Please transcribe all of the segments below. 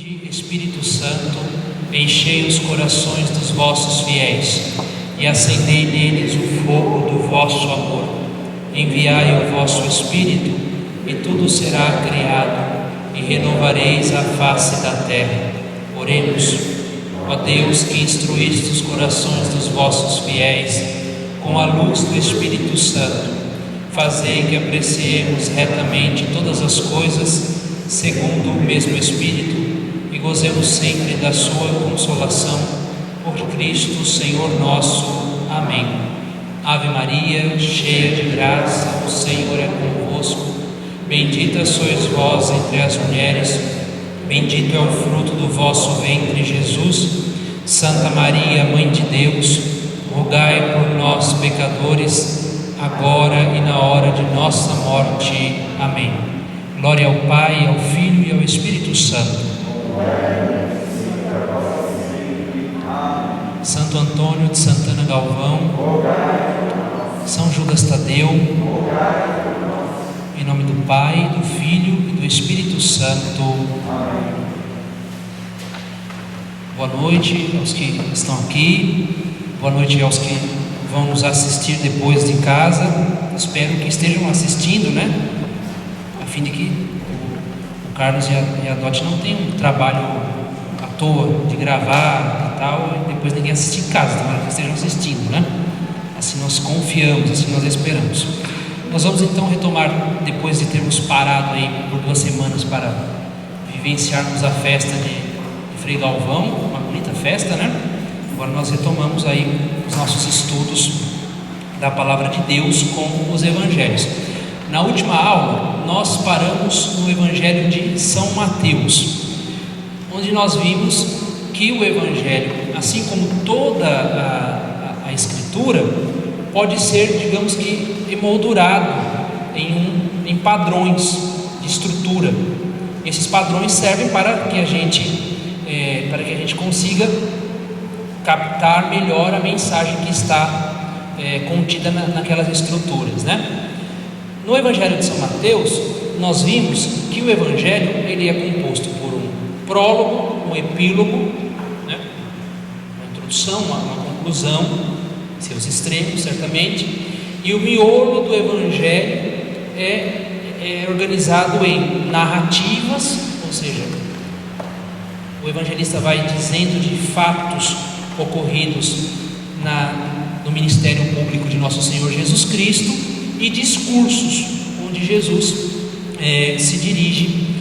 Vinde, Espírito Santo, enchei os corações dos vossos fiéis e acendei neles o fogo do vosso amor. Enviai o vosso Espírito e tudo será criado e renovareis a face da terra. Oremos. Ó Deus, que instruíste os corações dos vossos fiéis com a luz do Espírito Santo, fazei que apreciemos retamente todas as coisas segundo o mesmo Espírito e gozemos sempre da sua consolação, por Cristo Senhor nosso. Amém. Ave Maria, cheia de graça, o Senhor é convosco. Bendita sois vós entre as mulheres, bendito é o fruto do vosso ventre, Jesus. Santa Maria, Mãe de Deus, rogai por nós, pecadores, agora e na hora de nossa morte. Amém. Glória ao Pai, ao Filho e ao Espírito Santo. Santo Antônio de Santana Galvão, São Judas Tadeu, em nome do Pai, do Filho e do Espírito Santo. Boa noite aos que estão aqui, boa noite aos que vão nos assistir depois de casa. Espero que estejam assistindo, né? A fim de que o Carlos e a Dot não tenham um trabalho à toa de gravar e tal, e depois ninguém assistir em casa, tomara que estejam assistindo, né? Assim nós confiamos, assim nós esperamos. Nós vamos então retomar, depois de termos parado aí por 2 semanas para vivenciarmos a festa de Frei Galvão, uma bonita festa, né? Agora nós retomamos aí os nossos estudos da Palavra de Deus com os Evangelhos. Na última aula, nós paramos no Evangelho de São Mateus, onde nós vimos que o Evangelho, assim como toda a Escritura, pode ser, digamos que, emoldurado em padrões de estrutura. Esses padrões servem para que a gente consiga captar melhor a mensagem que está contida naquelas estruturas, né? No Evangelho de São Mateus, nós vimos que o Evangelho ele é composto por um prólogo, um epílogo, né? Uma introdução, uma conclusão, seus extremos certamente, e o miolo do Evangelho é organizado em narrativas, ou seja, o evangelista vai dizendo de fatos ocorridos no ministério público de nosso Senhor Jesus Cristo, e discursos, onde Jesus se dirige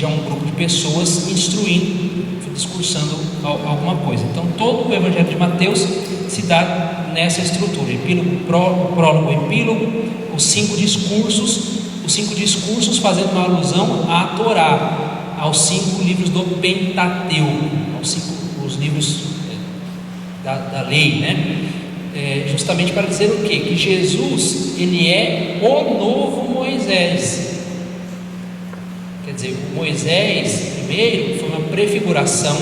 a um grupo de pessoas, instruindo, discursando alguma coisa. Então todo o Evangelho de Mateus se dá nessa estrutura: epílogo, prólogo, epílogo, os 5 discursos fazendo uma alusão à Torá, aos 5 livros do Pentateuco, os livros da lei, né? Justamente para dizer o quê? Que Jesus, ele é o novo Moisés. Quer dizer, o Moisés primeiro foi uma prefiguração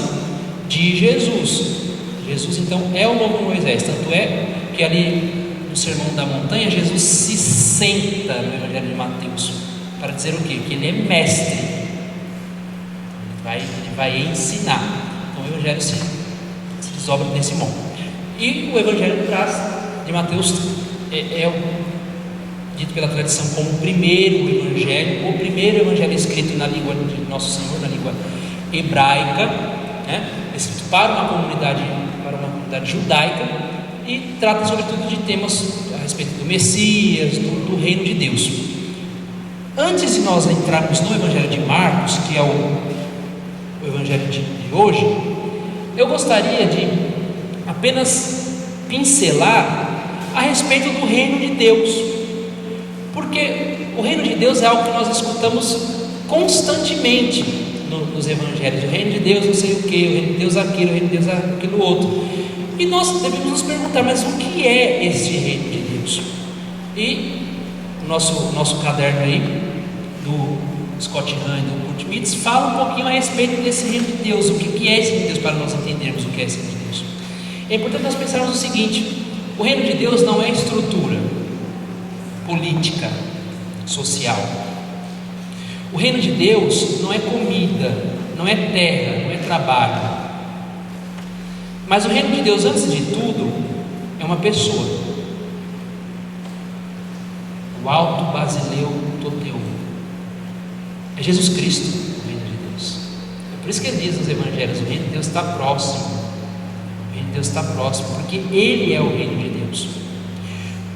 de Jesus. Jesus então é o novo Moisés. Tanto é que ali no Sermão da Montanha, Jesus se senta no Evangelho de Mateus para dizer o quê? Que ele é mestre. Ele vai ensinar. Então o Evangelho se desdobra nesse modo. E o Evangelho de Mateus é dito pela tradição como o primeiro evangelho escrito na língua de Nosso Senhor, na língua hebraica, né? Escrito para uma comunidade judaica, e trata sobretudo de temas a respeito do Messias, do reino de Deus. Antes de nós entrarmos no Evangelho de Marcos, que é o Evangelho de hoje, eu gostaria de apenas pincelar a respeito do reino de Deus, porque o reino de Deus é algo que nós escutamos constantemente nos evangelhos. O reino de Deus não sei o que, o reino de Deus aquilo, o reino de Deus aquilo outro, e nós devemos nos perguntar: mas o que é este reino de Deus? E o nosso caderno aí do Scott Hahn e do Kurt Mitz fala um pouquinho a respeito desse reino de Deus. O que é esse reino de Deus, para nós entendermos o que é esse reino de Deus. É importante nós pensarmos o seguinte: o reino de Deus não é estrutura política, social. O reino de Deus não é comida, não não é terra, não é trabalho. Mas o reino de Deus, antes de tudo, é uma pessoa. O alto Basileu Toteu. É Jesus Cristo, o reino de Deus. É por isso que ele diz nos evangelhos: o reino de Deus está próximo. O reino de Deus está próximo, porque Ele é o reino de Deus.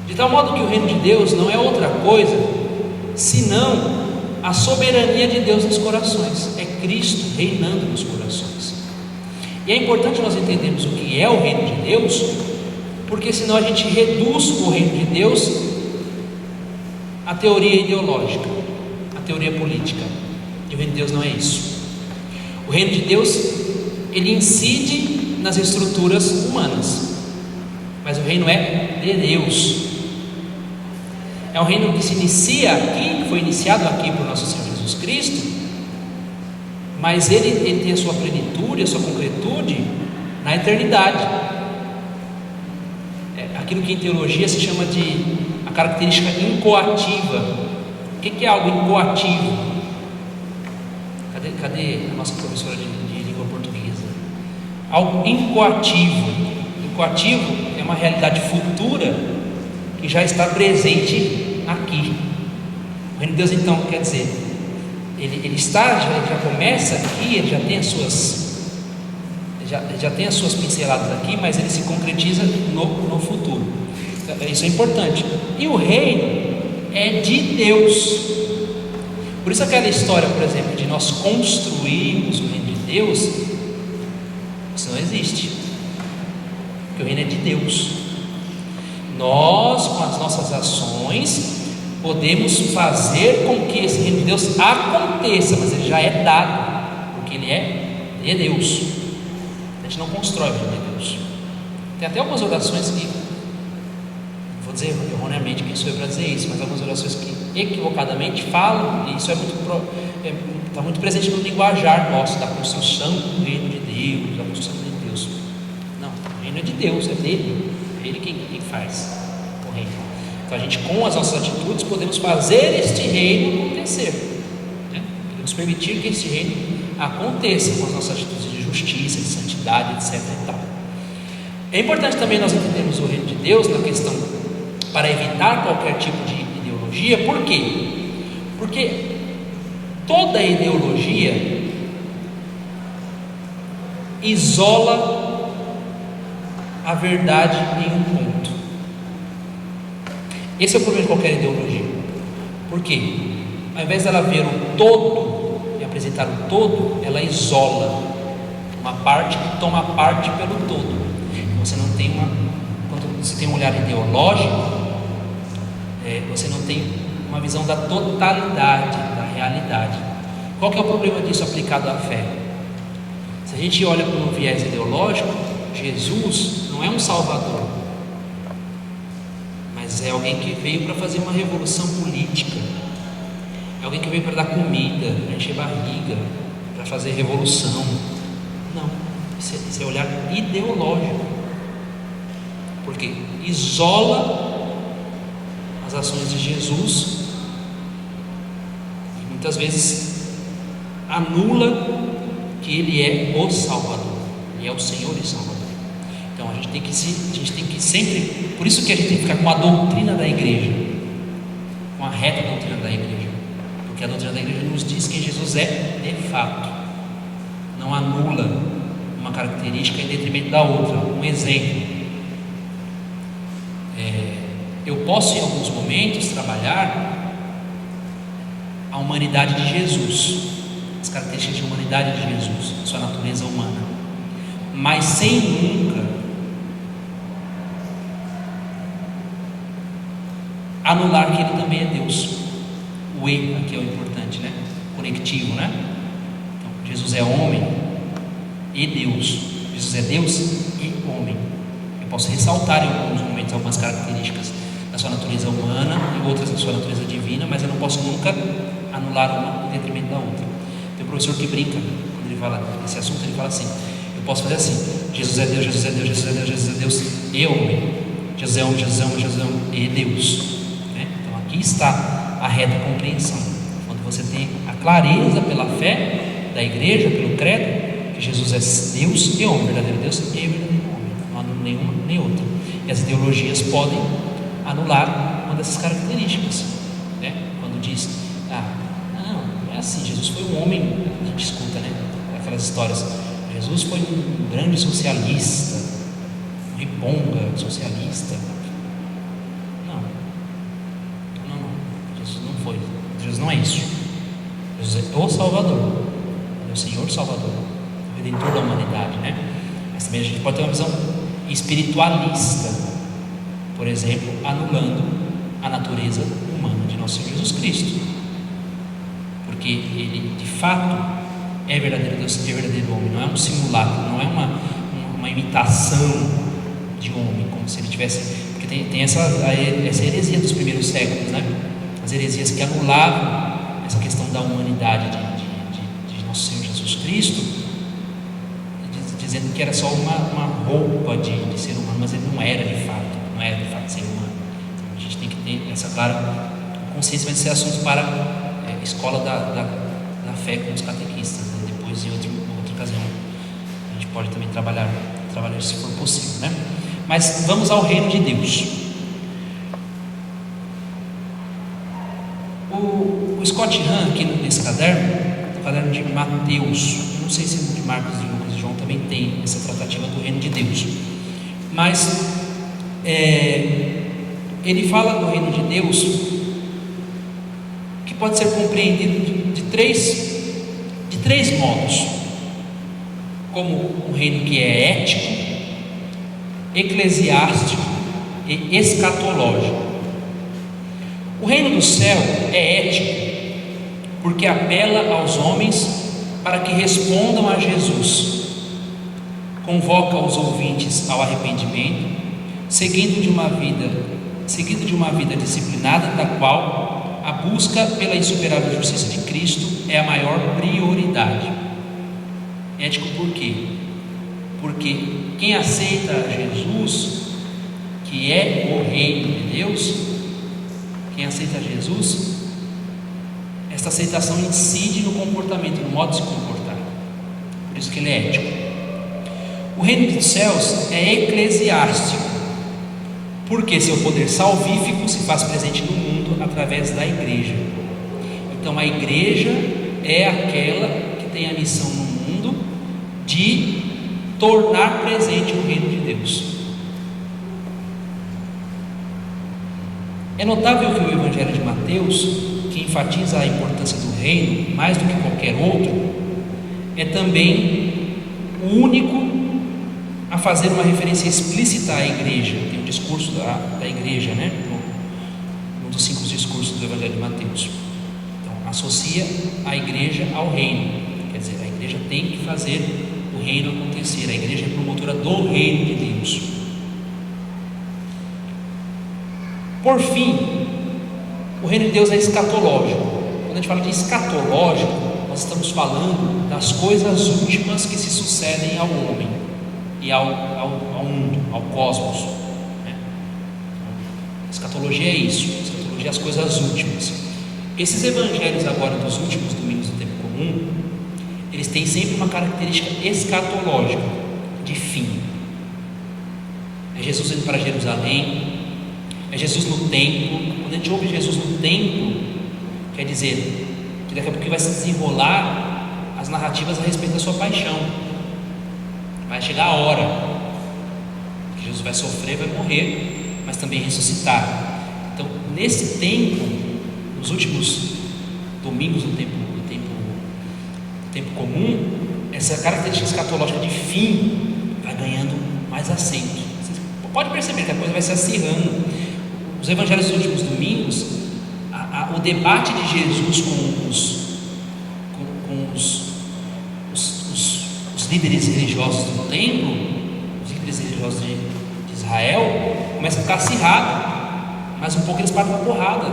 De tal modo que o reino de Deus não é outra coisa senão a soberania de Deus nos corações. É Cristo reinando nos corações. E é importante nós entendermos o que é o reino de Deus, porque senão a gente reduz o reino de Deus à teoria ideológica, à teoria política. E o reino de Deus não é isso. O reino de Deus, ele incide nas estruturas humanas, mas o reino é de Deus. É um reino que se inicia aqui, que foi iniciado aqui por nosso Senhor Jesus Cristo, mas ele tem a sua plenitude, a sua concretude na eternidade. É aquilo que em teologia se chama de a característica incoativa. O que é algo incoativo? Cadê a nossa professora de língua portuguesa? Algo incoativo. Incoativo é uma realidade futura que já está presente aqui. O reino de Deus, então, quer dizer, ele já começa aqui, ele já tem as suas pinceladas aqui, mas ele se concretiza no futuro. Isso é importante. E o reino é de Deus. Por isso aquela história, por exemplo, de nós construirmos o reino de Deus, isso não existe, porque o reino é de Deus. Nós, com as nossas ações, podemos fazer com que esse reino de Deus aconteça, mas ele já é dado, porque ele é de Deus. A gente não constrói o reino de Deus. Tem até algumas orações que, vou dizer erroneamente, quem sou eu para dizer isso, mas algumas orações que equivocadamente falam, e isso está muito presente no linguajar nosso, da construção do reino de Deus, da construção do reino de Deus. Não, o reino é de Deus, é dele, é ele quem faz o reino. Então a gente, com as nossas atitudes, podemos fazer este reino acontecer, né? Podemos permitir que este reino aconteça com as nossas atitudes de justiça, de santidade, etc. e tal. É importante também nós entendermos o reino de Deus na questão, para evitar qualquer tipo de ideologia. Por quê? Porque toda ideologia isola a verdade em um ponto. Esse é o problema de qualquer ideologia. Por quê? Ao invés dela ver o todo e apresentar o todo, ela isola uma parte que toma parte pelo todo. Você não tem quando você tem um olhar ideológico, você não tem uma visão da totalidade, da realidade. Qual que é o problema disso aplicado à fé? Se a gente olha por um viés ideológico, Jesus não é um salvador, mas é alguém que veio para fazer uma revolução política, é alguém que veio para dar comida, para encher barriga, para fazer revolução. Não, esse é olhar ideológico, porque isola as ações de Jesus e muitas vezes anula que Ele é o Salvador, Ele é o Senhor e Salvador. Então a gente tem que sempre, por isso que a gente tem que ficar com a doutrina da igreja, com a reta doutrina da igreja, porque a doutrina da igreja nos diz quem Jesus é de fato, não anula uma característica em detrimento da outra. Um exemplo, eu posso em alguns momentos trabalhar a humanidade de Jesus, as características de humanidade de Jesus, sua natureza humana, mas sem nunca anular que Ele também é Deus. O E aqui é o importante, né? Conectivo, né? Então, Jesus é homem e Deus. Jesus é Deus e homem. Eu posso ressaltar em alguns momentos algumas características da sua natureza humana e outras da sua natureza divina, mas eu não posso nunca anular uma em detrimento da outra. Tem um professor que brinca, quando ele fala desse assunto, ele fala assim: eu posso fazer assim, Jesus é Deus, Jesus é Deus, Jesus é Deus, Jesus é Deus e homem, Jesus é homem, Jesus é homem, Jesus é homem e Deus, né? Então aqui está a reta compreensão. Quando você tem a clareza pela fé da igreja, pelo credo, que Jesus é Deus e homem, verdadeiro Deus e verdadeiro homem, não há nenhuma nem outra. E as ideologias podem anular uma dessas características, né? Quando diz, não, é assim, Jesus foi um homem, a gente escuta, né? Aquelas histórias, Jesus foi um grande socialista, um riponga socialista. Não, Jesus não foi, Jesus não é isso. Jesus é o Salvador, é o Senhor Salvador, o Redentor da humanidade, né? Mas também a gente pode ter uma visão espiritualista, por exemplo, anulando a natureza humana de nosso Senhor Jesus Cristo, porque Ele de fato é verdadeiro Deus e verdadeiro homem, não é um simulacro, não é uma imitação de homem, como se Ele tivesse, porque tem essa heresia dos primeiros séculos, né? As heresias que anulavam essa questão da humanidade de nosso Senhor Jesus Cristo, dizendo que era só uma roupa de ser humano, mas Ele não era de fato ser humano. Então, a gente tem que ter essa clara consciência, mas esse é assunto para a escola da fé com os catequistas, né? Depois em outra ocasião a gente pode também trabalhar se for possível, né? Mas vamos ao reino de Deus. O Scott Hahn, aqui nesse caderno, o caderno de Mateus, eu não sei se o de Marcos, de Lucas e João também tem essa tratativa do reino de Deus, mas ele fala do reino de Deus que pode ser compreendido de três modos: como um reino que é ético, eclesiástico e escatológico. O reino do céu é ético porque apela aos homens para que respondam a Jesus, convoca os ouvintes ao arrependimento, seguido de uma vida disciplinada, da qual a busca pela insuperável justiça de Cristo é a maior prioridade. Ético por quê? Porque quem aceita Jesus, que é o reino de Deus, quem aceita Jesus, esta aceitação incide no comportamento, no modo de se comportar. Por isso que ele é ético. O reino dos céus é eclesiástico, porque seu poder salvífico se faz presente no mundo através da igreja. Então a igreja é aquela que tem a missão no mundo de tornar presente o reino de Deus. É notável que o Evangelho de Mateus, que enfatiza a importância do reino mais do que qualquer outro, é também o único a fazer uma referência explícita à igreja. Tem um discurso da igreja, né? Um dos 5 discursos do Evangelho de Mateus. Então, associa a igreja ao reino, quer dizer, a igreja tem que fazer o reino acontecer, a igreja é promotora do reino de Deus. Por fim, o reino de Deus é escatológico. Quando a gente fala de escatológico, nós estamos falando das coisas últimas que se sucedem ao homem e ao mundo, ao cosmos, né? Escatologia é isso, escatologia é as coisas últimas. Esses evangelhos agora dos últimos domingos do tempo comum, eles têm sempre uma característica escatológica, de fim. É Jesus indo para Jerusalém, é Jesus no templo. Quando a gente ouve Jesus no templo, quer dizer que daqui a pouco vai se desenrolar as narrativas a respeito da sua paixão. Vai chegar a hora que Jesus vai sofrer, vai morrer, mas também ressuscitar. Então, nesse tempo, nos últimos domingos do tempo comum, essa característica escatológica de fim vai ganhando mais acento. Você pode perceber que a coisa vai se acirrando. Os evangelhos dos últimos domingos, o debate de Jesus com os líderes religiosos do templo, os líderes religiosos de Israel, começa a ficar acirrado, mas um pouco eles partem uma porrada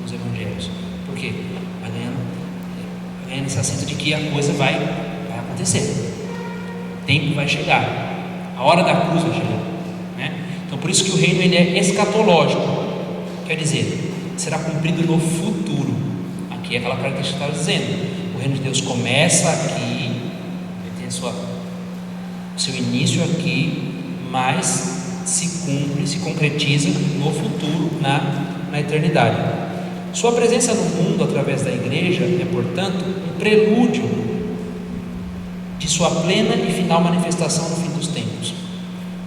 nos evangelhos. Por quê? Vai ganhando esse acento de que a coisa vai acontecer, o tempo vai chegar, a hora da cruz vai chegar, né? Então por isso que o reino ele é escatológico, quer dizer, será cumprido no futuro. Aqui é aquela característica que eu estava dizendo, o reino de Deus começa aqui, ele tem seu início aqui, mas se cumpre, se concretiza no futuro, na eternidade. Sua presença no mundo através da igreja é, portanto, um prelúdio de sua plena e final manifestação no fim dos tempos.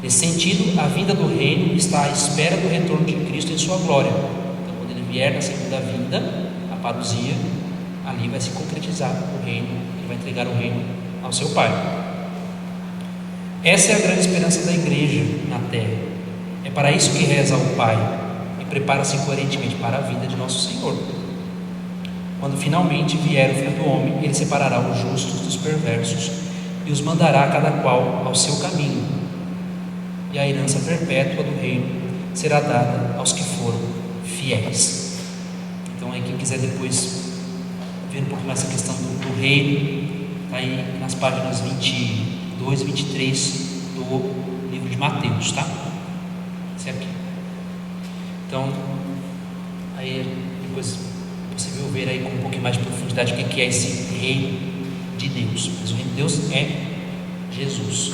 Nesse sentido, a vinda do reino está à espera do retorno de Cristo em sua glória. Então, quando ele vier na segunda vinda, a parousia, ali vai se concretizar o reino, ele vai entregar o reino ao seu Pai. Essa é a grande esperança da igreja na terra. É para isso que reza ao Pai e prepara-se coerentemente para a vinda de nosso Senhor. Quando finalmente vier o Filho do Homem, ele separará os justos dos perversos e os mandará cada qual ao seu caminho. E a herança perpétua do reino será dada aos que foram fiéis. Então aí quem quiser depois ver um pouco mais essa questão do reino, está aí nas páginas 22 e 23 do livro de Mateus, tá? Esse aqui. Então, aí depois é possível ver aí com um pouquinho mais de profundidade o que é esse reino de Deus. Mas o reino de Deus é Jesus,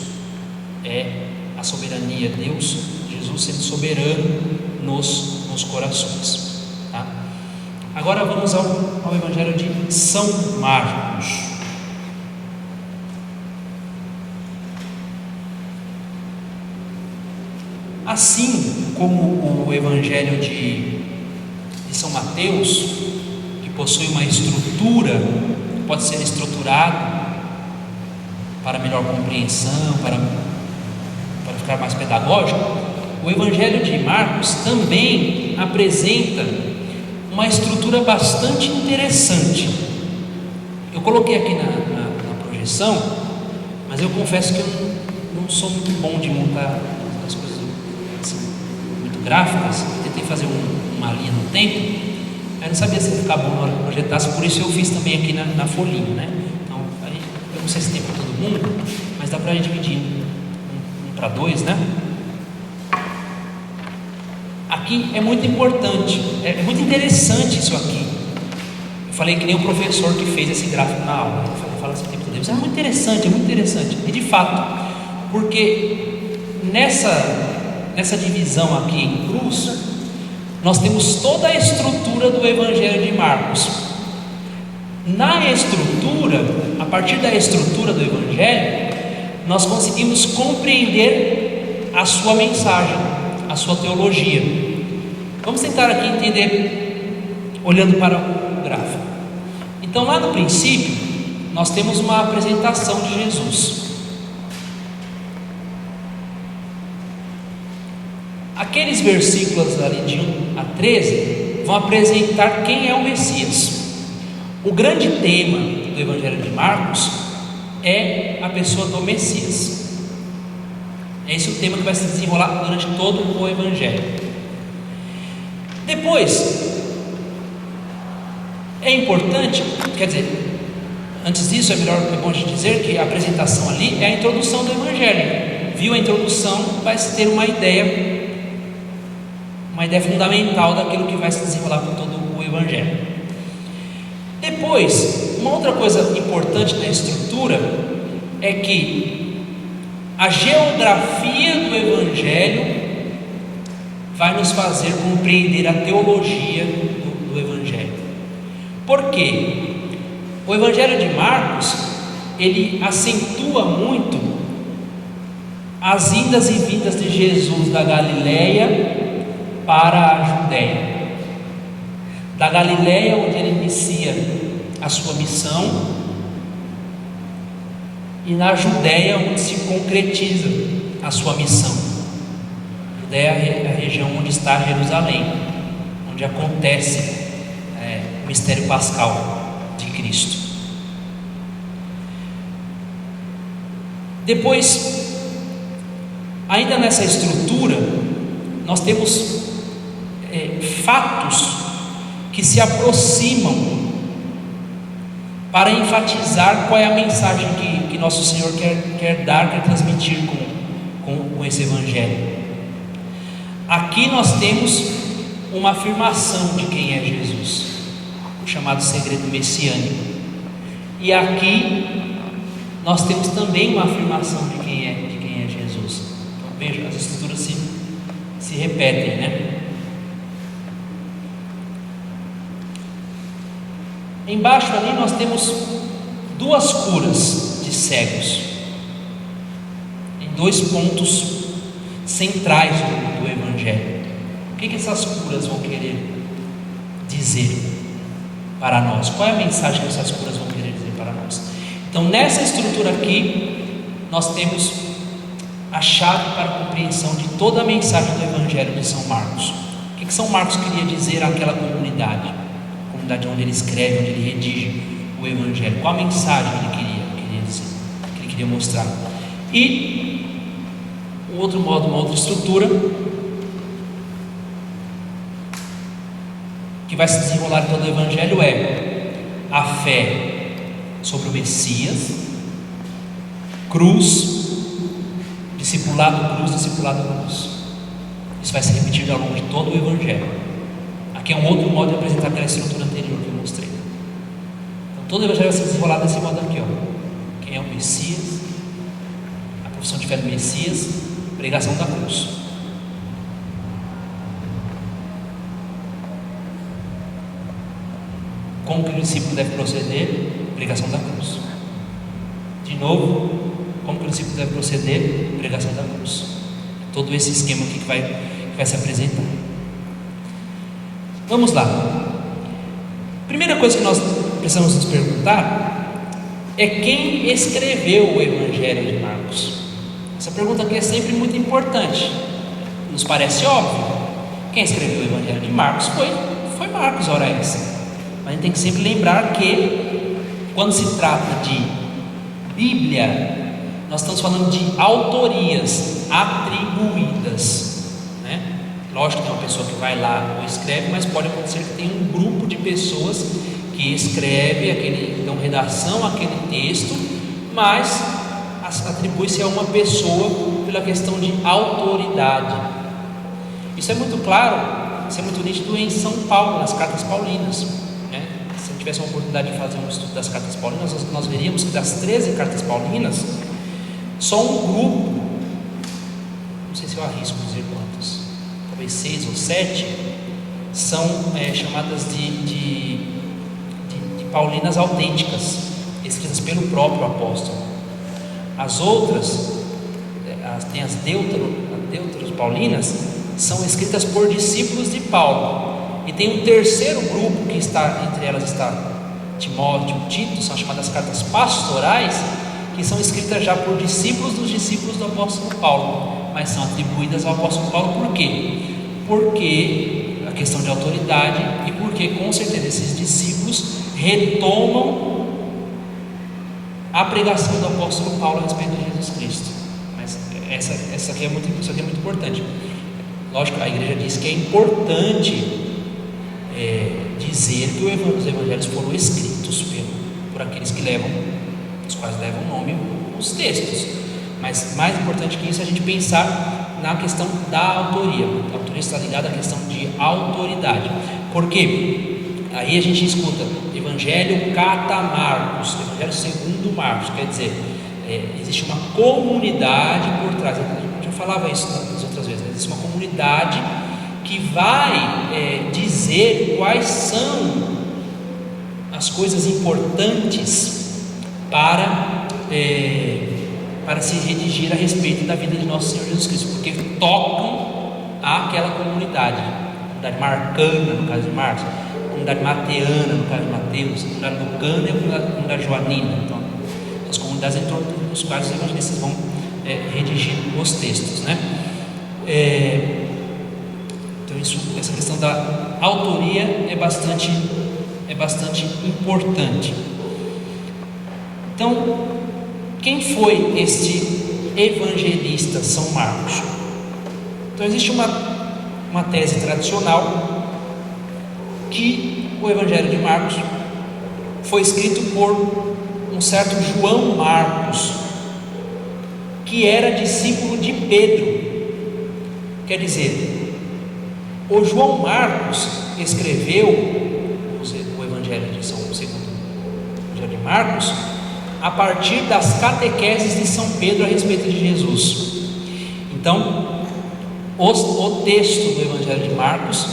é a soberania de Deus, Jesus sendo soberano nos corações, tá? Agora vamos ao Evangelho de São Marcos. Assim como o Evangelho de São Mateus, que possui uma estrutura, que pode ser estruturado para melhor compreensão, para ficar mais pedagógico, o Evangelho de Marcos também apresenta uma estrutura bastante interessante. Eu coloquei aqui na projeção, mas eu confesso que eu não sou muito bom de montar as coisas assim, muito gráficas. Eu tentei fazer uma linha no tempo, eu não sabia se ia ficar bom na hora que projetasse, por isso eu fiz também aqui na folhinha, né? Então, aí, eu não sei se tem para todo mundo, mas dá para a gente dividir para 2, né? Aqui é muito importante, é muito interessante isso aqui. Eu falei que nem o professor que fez esse gráfico na aula. Eu falo assim o tempo todo, mas é muito interessante. E de fato, porque nessa divisão aqui em cruz, nós temos toda a estrutura do Evangelho de Marcos. Na estrutura, a partir da estrutura do Evangelho, nós conseguimos compreender a sua mensagem, a sua teologia. Vamos tentar aqui entender, olhando para o gráfico. Então, lá no princípio, nós temos uma apresentação de Jesus. Aqueles versículos ali de 1 a 13 vão apresentar quem é o Messias. O grande tema do Evangelho de Marcos é a pessoa do Messias. É esse o tema que vai se desenrolar durante todo o Evangelho. Depois, é importante, quer dizer, antes disso é bom a gente dizer que a apresentação ali é a introdução do Evangelho. Viu a introdução, vai se ter uma ideia fundamental daquilo que vai se desenrolar por todo o Evangelho. Depois, uma outra coisa importante na estrutura é que a geografia do Evangelho vai nos fazer compreender a teologia do Evangelho. Por quê? O Evangelho de Marcos, ele acentua muito as indas e vindas de Jesus da Galileia para a Judéia. Da Galileia, onde ele inicia a sua missão, e na Judéia, onde se concretiza a sua missão. A Judéia é a região onde está Jerusalém, onde acontece o mistério pascal de Cristo. Depois, ainda nessa estrutura, nós temos fatos que se aproximam para enfatizar qual é a mensagem que nosso Senhor quer dar, quer transmitir com esse Evangelho. Aqui nós temos uma afirmação de quem é Jesus, o chamado segredo messiânico. E aqui nós temos também uma afirmação de quem é Jesus. Então veja, as escrituras se repetem, né? Embaixo ali nós temos duas curas de cegos, em dois pontos centrais do Evangelho. O que essas curas vão querer dizer para nós? Qual é a mensagem que essas curas vão querer dizer para nós? Então, nessa estrutura aqui, nós temos a chave para a compreensão de toda a mensagem do Evangelho de São Marcos. O que São Marcos queria dizer àquela comunidade onde ele escreve, onde ele redige o Evangelho? Qual a mensagem que ele queria dizer, que ele queria mostrar? E um outro modo, uma outra estrutura que vai se desenrolar em todo o Evangelho é a fé sobre o Messias, cruz, discipulado, cruz, discipulado, cruz. Isso vai se repetir ao longo de todo o Evangelho. Aqui é um outro modo de apresentar aquela estrutura anterior que eu mostrei. Então todo o Evangelho vai se desenrolar desse modo aqui, ó. Quem é o Messias, a profissão de fé do Messias, pregação da cruz. Como que o discípulo deve proceder? Pregação da cruz. De novo, como que o discípulo deve proceder? Pregação da cruz. Todo esse esquema aqui que vai se apresentar. Vamos lá. Primeira coisa que nós precisamos nos perguntar é quem escreveu o Evangelho de Marcos. Essa pergunta aqui é sempre muito importante. Nos parece óbvio. Quem escreveu o Evangelho de Marcos foi Marcos, ora essa. Mas a gente tem que sempre lembrar que quando se trata de Bíblia, nós estamos falando de autorias atribuídas, né? Lógico que tem uma pessoa que vai lá ou escreve, mas pode acontecer que tem um grupo de pessoas que escreve dão redação àquele texto, mas atribui-se a uma pessoa pela questão de autoridade. Isso é muito claro, isso é muito nítido em São Paulo, nas cartas paulinas, né? Se eu tivesse uma oportunidade de fazer um estudo das cartas paulinas, nós veríamos que das 13 cartas paulinas, só um grupo, não sei se eu arrisco dizer quantas, talvez 6 ou 7, são chamadas de paulinas autênticas, escritas pelo próprio apóstolo. As outras, tem as deuteros paulinas, são escritas por discípulos de Paulo. E tem um terceiro grupo que entre elas está Timóteo, Tito, são chamadas cartas pastorais, que são escritas já por discípulos dos discípulos do apóstolo Paulo, mas são atribuídas ao apóstolo Paulo. Por quê? Porque a questão de autoridade, e porque com certeza esses discípulos retomam a pregação do apóstolo Paulo a respeito de Jesus Cristo. Mas isso aqui é muito importante. Lógico, a igreja diz que é importante dizer que os evangelhos foram escritos por aqueles os quais levam o nome os textos. Mas mais importante que isso é a gente pensar na questão da autoria. A autoria está ligada à questão de autoridade. Por quê? Aí a gente escuta Evangelho cata Marcos, Evangelho segundo Marcos, quer dizer, existe uma comunidade por trás. Eu já falava isso nas outras vezes, existe uma comunidade que vai dizer quais são as coisas importantes para se redigir a respeito da vida de nosso Senhor Jesus Cristo, porque tocam àquela comunidade marcana, no caso de Marcos, comunidade mateana, no caso de Mateus, comunidade lucana e a comunidade joanina. Então, as comunidades em torno dos quais os evangelistas vão redigir os textos, né? Então essa questão da autoria é bastante importante. Então, quem foi este evangelista São Marcos? Então existe uma tese tradicional que o Evangelho de Marcos foi escrito por um certo João Marcos, que era discípulo de Pedro. Quer dizer, o João Marcos escreveu o Evangelho de São segundo o Evangelho de Marcos a partir das catequeses de São Pedro a respeito de Jesus. Então, o texto do Evangelho de Marcos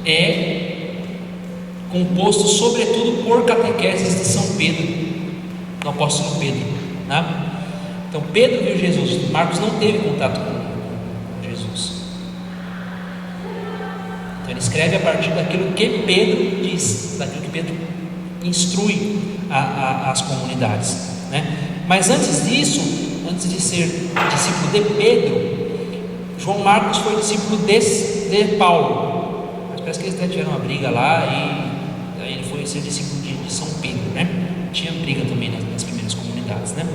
é composto sobretudo por catequeses de São Pedro, do apóstolo Pedro, né? Então Pedro viu Jesus, Marcos não teve contato com Jesus. Então ele escreve a partir daquilo que Pedro diz, daquilo que Pedro instrui as comunidades, né? Mas antes disso, antes de ser discípulo de Pedro, João Marcos foi discípulo de Paulo. Mas parece que eles até tiveram uma briga lá e aí ele foi ser discípulo de São Pedro, né? Tinha briga também nas primeiras comunidades, né?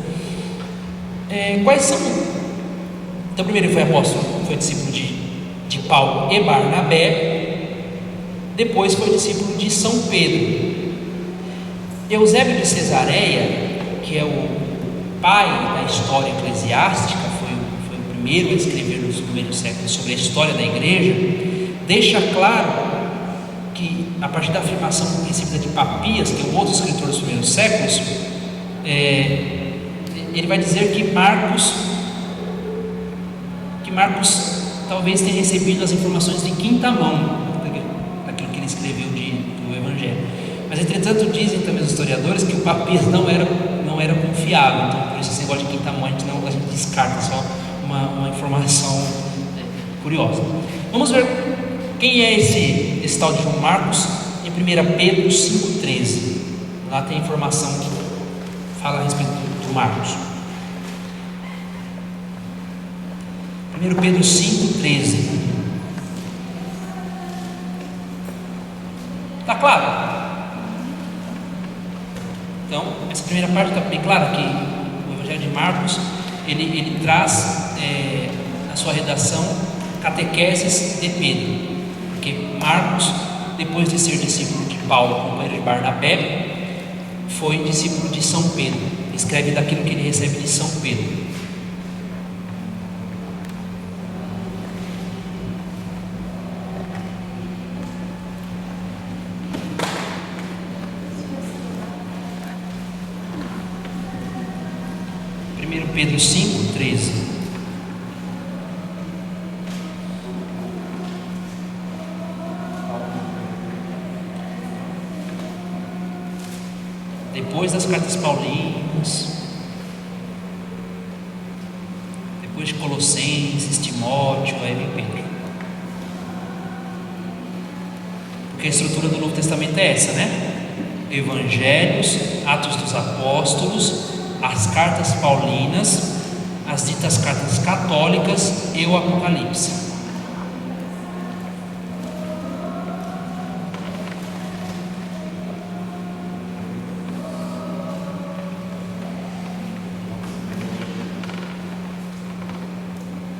Quais são? Então primeiro ele foi apóstolo, foi discípulo de Paulo e Barnabé. Depois foi discípulo de São Pedro. Eusébio de Cesareia, que é o pai da história eclesiástica, foi o primeiro a escrever nos primeiros séculos sobre a história da igreja, deixa claro que, a partir da afirmação recebida de Papias, que é um outro escritor dos primeiros séculos, ele vai dizer que Marcos talvez tenha recebido as informações de quinta mão daquilo que ele escreveu do Evangelho. Mas entretanto dizem também os historiadores que o Papias não era confiável, então por isso esse negócio de quinta mão a gente descarta, só uma informação curiosa. Vamos ver quem é esse tal de João Marcos em 1 Pedro 5,13. Lá tem informação que fala a respeito do Marcos. 1 Pedro 5,13. Está claro? Então, essa primeira parte está bem clara que o Evangelho de Marcos ele traz na sua redação catequeses de Pedro, porque Marcos, depois de ser discípulo de Paulo, companheiro de Barnabé, foi discípulo de São Pedro, escreve daquilo que ele recebe de São Pedro. Pedro 5,13. Depois das cartas paulinas, depois de Colossenses, Timóteo, aí vem Pedro. Porque a estrutura do Novo Testamento é essa, né? Evangelhos, Atos dos Apóstolos, as cartas paulinas, as ditas cartas católicas e o Apocalipse.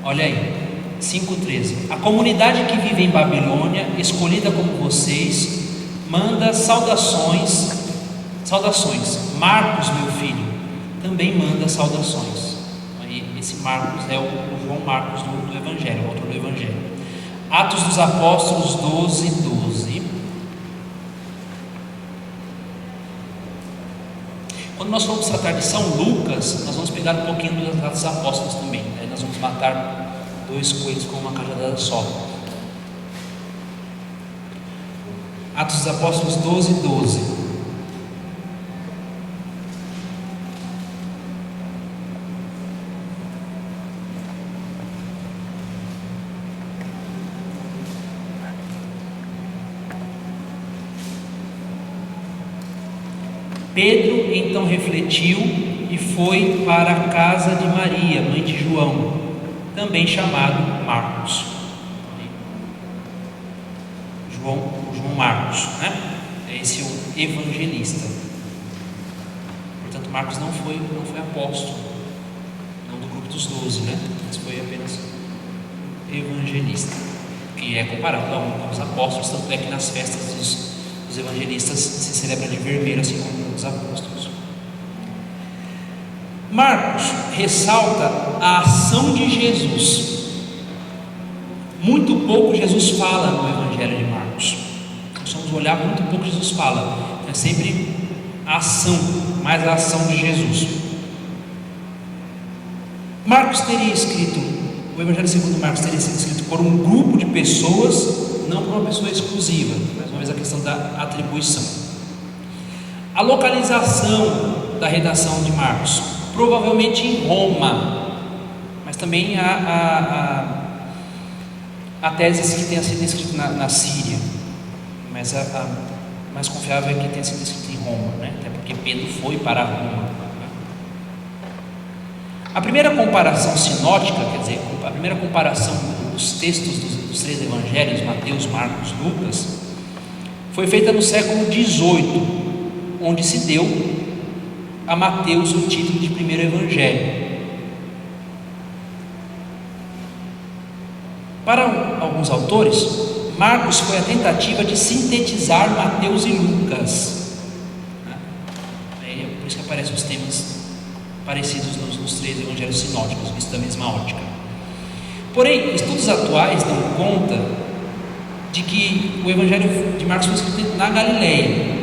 Olha aí, 5,13. A comunidade que vive em Babilônia, escolhida como vocês, manda saudações. Marcos, meu filho, também manda saudações. Aí, esse Marcos é o João Marcos do Evangelho, o autor do Evangelho. Atos dos Apóstolos 12:12. Quando nós formos tratar de São Lucas, nós vamos pegar um pouquinho dos Atos dos Apóstolos também. Aí nós vamos matar 2 coelhos com uma cajadada só. Atos dos Apóstolos 12:12. Pedro então refletiu e foi para a casa de Maria, mãe de João, também chamado Marcos. João Marcos, né? Esse é o evangelista. Portanto, Marcos não foi apóstolo, não do grupo dos 12, né? Mas foi apenas evangelista, que é comparado aos apóstolos, tanto é que nas festas dos evangelistas se celebra de vermelho, assim como os apóstolos. Marcos ressalta a ação de Jesus. Muito pouco Jesus fala no Evangelho de Marcos. Nós vamos olhar, muito pouco Jesus fala. É sempre a ação, mais a ação de Jesus. Marcos teria escrito, o Evangelho segundo Marcos teria sido escrito por um grupo de pessoas, não por uma pessoa exclusiva. Mais uma vez a questão da atribuição. A localização da redação de Marcos, provavelmente em Roma, mas também há teses que tenha sido escrito na Síria, mas a mais confiável é que tenha sido escrito em Roma, né? Até porque Pedro foi para Roma. A primeira comparação sinótica, quer dizer, a primeira comparação dos textos dos três evangelhos, Mateus, Marcos, Lucas, foi feita no século XVIII, onde se deu a Mateus o título de primeiro evangelho. Para alguns autores, Marcos foi a tentativa de sintetizar Mateus e Lucas. É por isso que aparecem os temas parecidos nos três evangelhos sinóticos, vistos da mesma ótica. Porém, estudos atuais dão conta de que o evangelho de Marcos foi escrito na Galileia.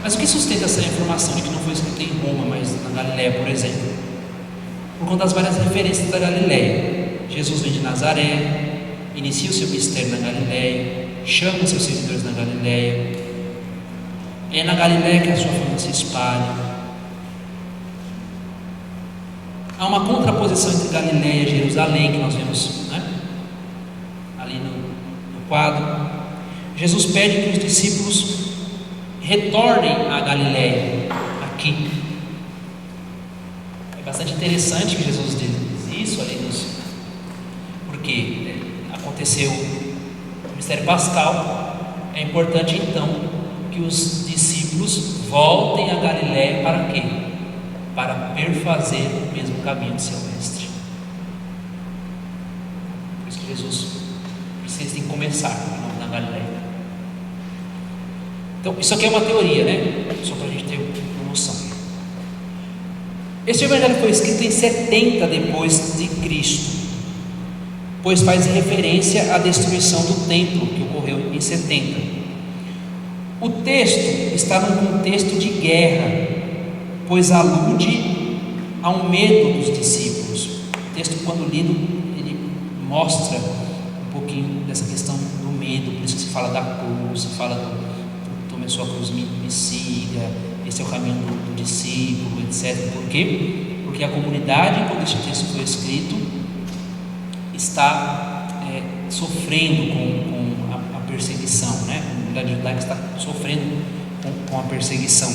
Mas o que sustenta essa informação de que não foi escrito em Roma, mas na Galileia, por exemplo? Por conta das várias referências da Galileia. Jesus vem de Nazaré, inicia o seu ministério na Galileia, chama seus seguidores na Galileia. É na Galileia que a sua fama se espalha. Há uma contraposição entre Galileia e Jerusalém, que nós vemos, né, ali no quadro. Jesus pede que os discípulos retornem à Galileia, aqui. É bastante interessante que Jesus diz isso ali, porque aconteceu o mistério pascal. É importante então que os discípulos voltem à Galileia para quê? Para perfazer o mesmo caminho de seu mestre. Por isso que Jesus precisa começar na Galileia. Então, isso aqui é uma teoria, né? Só para a gente ter uma noção. Este evangelho foi escrito em 70 depois de Cristo, pois faz referência à destruição do templo que ocorreu em 70. O texto está num contexto de guerra, pois alude ao medo dos discípulos. O texto, quando lido, ele mostra um pouquinho dessa questão do medo. Por isso que se fala da cruz, se fala do tome a sua cruz, me siga, esse é o caminho do discípulo, etc. Por quê? Porque a comunidade, quando este texto foi escrito, está sofrendo com a perseguição, né? A comunidade judaica está sofrendo com a perseguição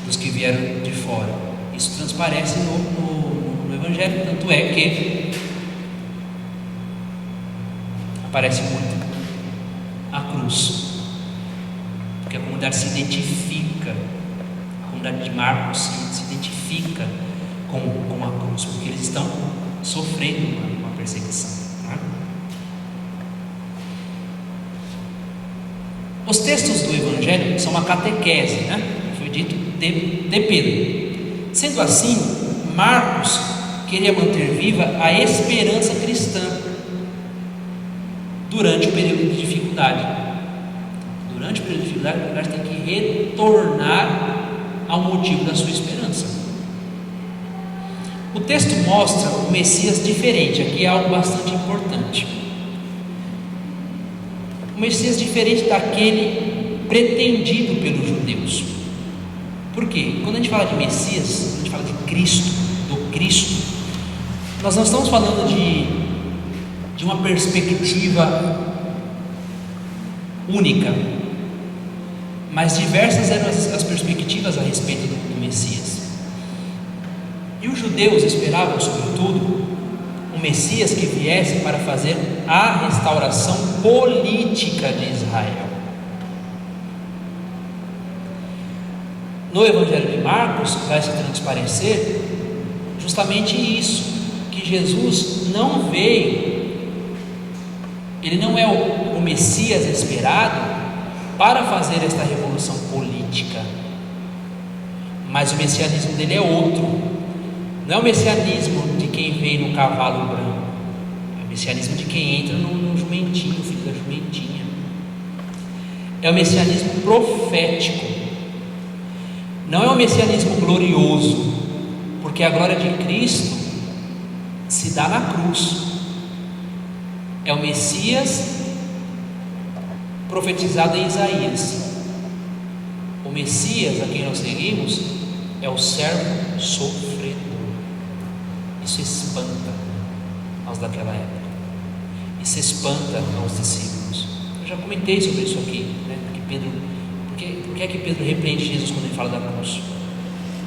dos que vieram de fora. Isso transparece no Evangelho, tanto é que aparece muito a cruz, porque a comunidade se identifica, a comunidade de Marcos se identifica com a cruz, porque eles estão sofrendo uma perseguição. Né? Os textos do Evangelho são uma catequese, né? Foi dito de Pedro. Sendo assim, Marcos queria manter viva a esperança cristã durante o período de dificuldade. Durante o período de dificuldade, a comunidade tem que retornar ao motivo da sua esperança. O texto mostra o Messias diferente. Aqui é algo bastante importante. O Messias diferente daquele pretendido pelos judeus. Por quê? Quando a gente fala de Messias, quando a gente fala de Cristo, do Cristo, nós não estamos falando de uma perspectiva única, mas diversas eram as perspectivas a respeito do Messias. E os judeus esperavam, sobretudo, um Messias que viesse para fazer a restauração política de Israel. No Evangelho de Marcos vai se transparecer justamente isso, que Jesus não veio, ele não é o Messias esperado para fazer esta revolução política, mas o messianismo dele é outro. Não é o messianismo de quem vem no cavalo branco, é o messianismo de quem entra no jumentinho, filho da jumentinha. É o messianismo profético. Não é um messianismo glorioso, porque a glória de Cristo se dá na cruz. É o Messias profetizado em Isaías. O Messias a quem nós seguimos é o servo sofredor. Isso espanta aos daquela época. Isso espanta aos discípulos. Eu já comentei sobre isso aqui, né? Por que é que Pedro repreende Jesus quando ele fala da cruz?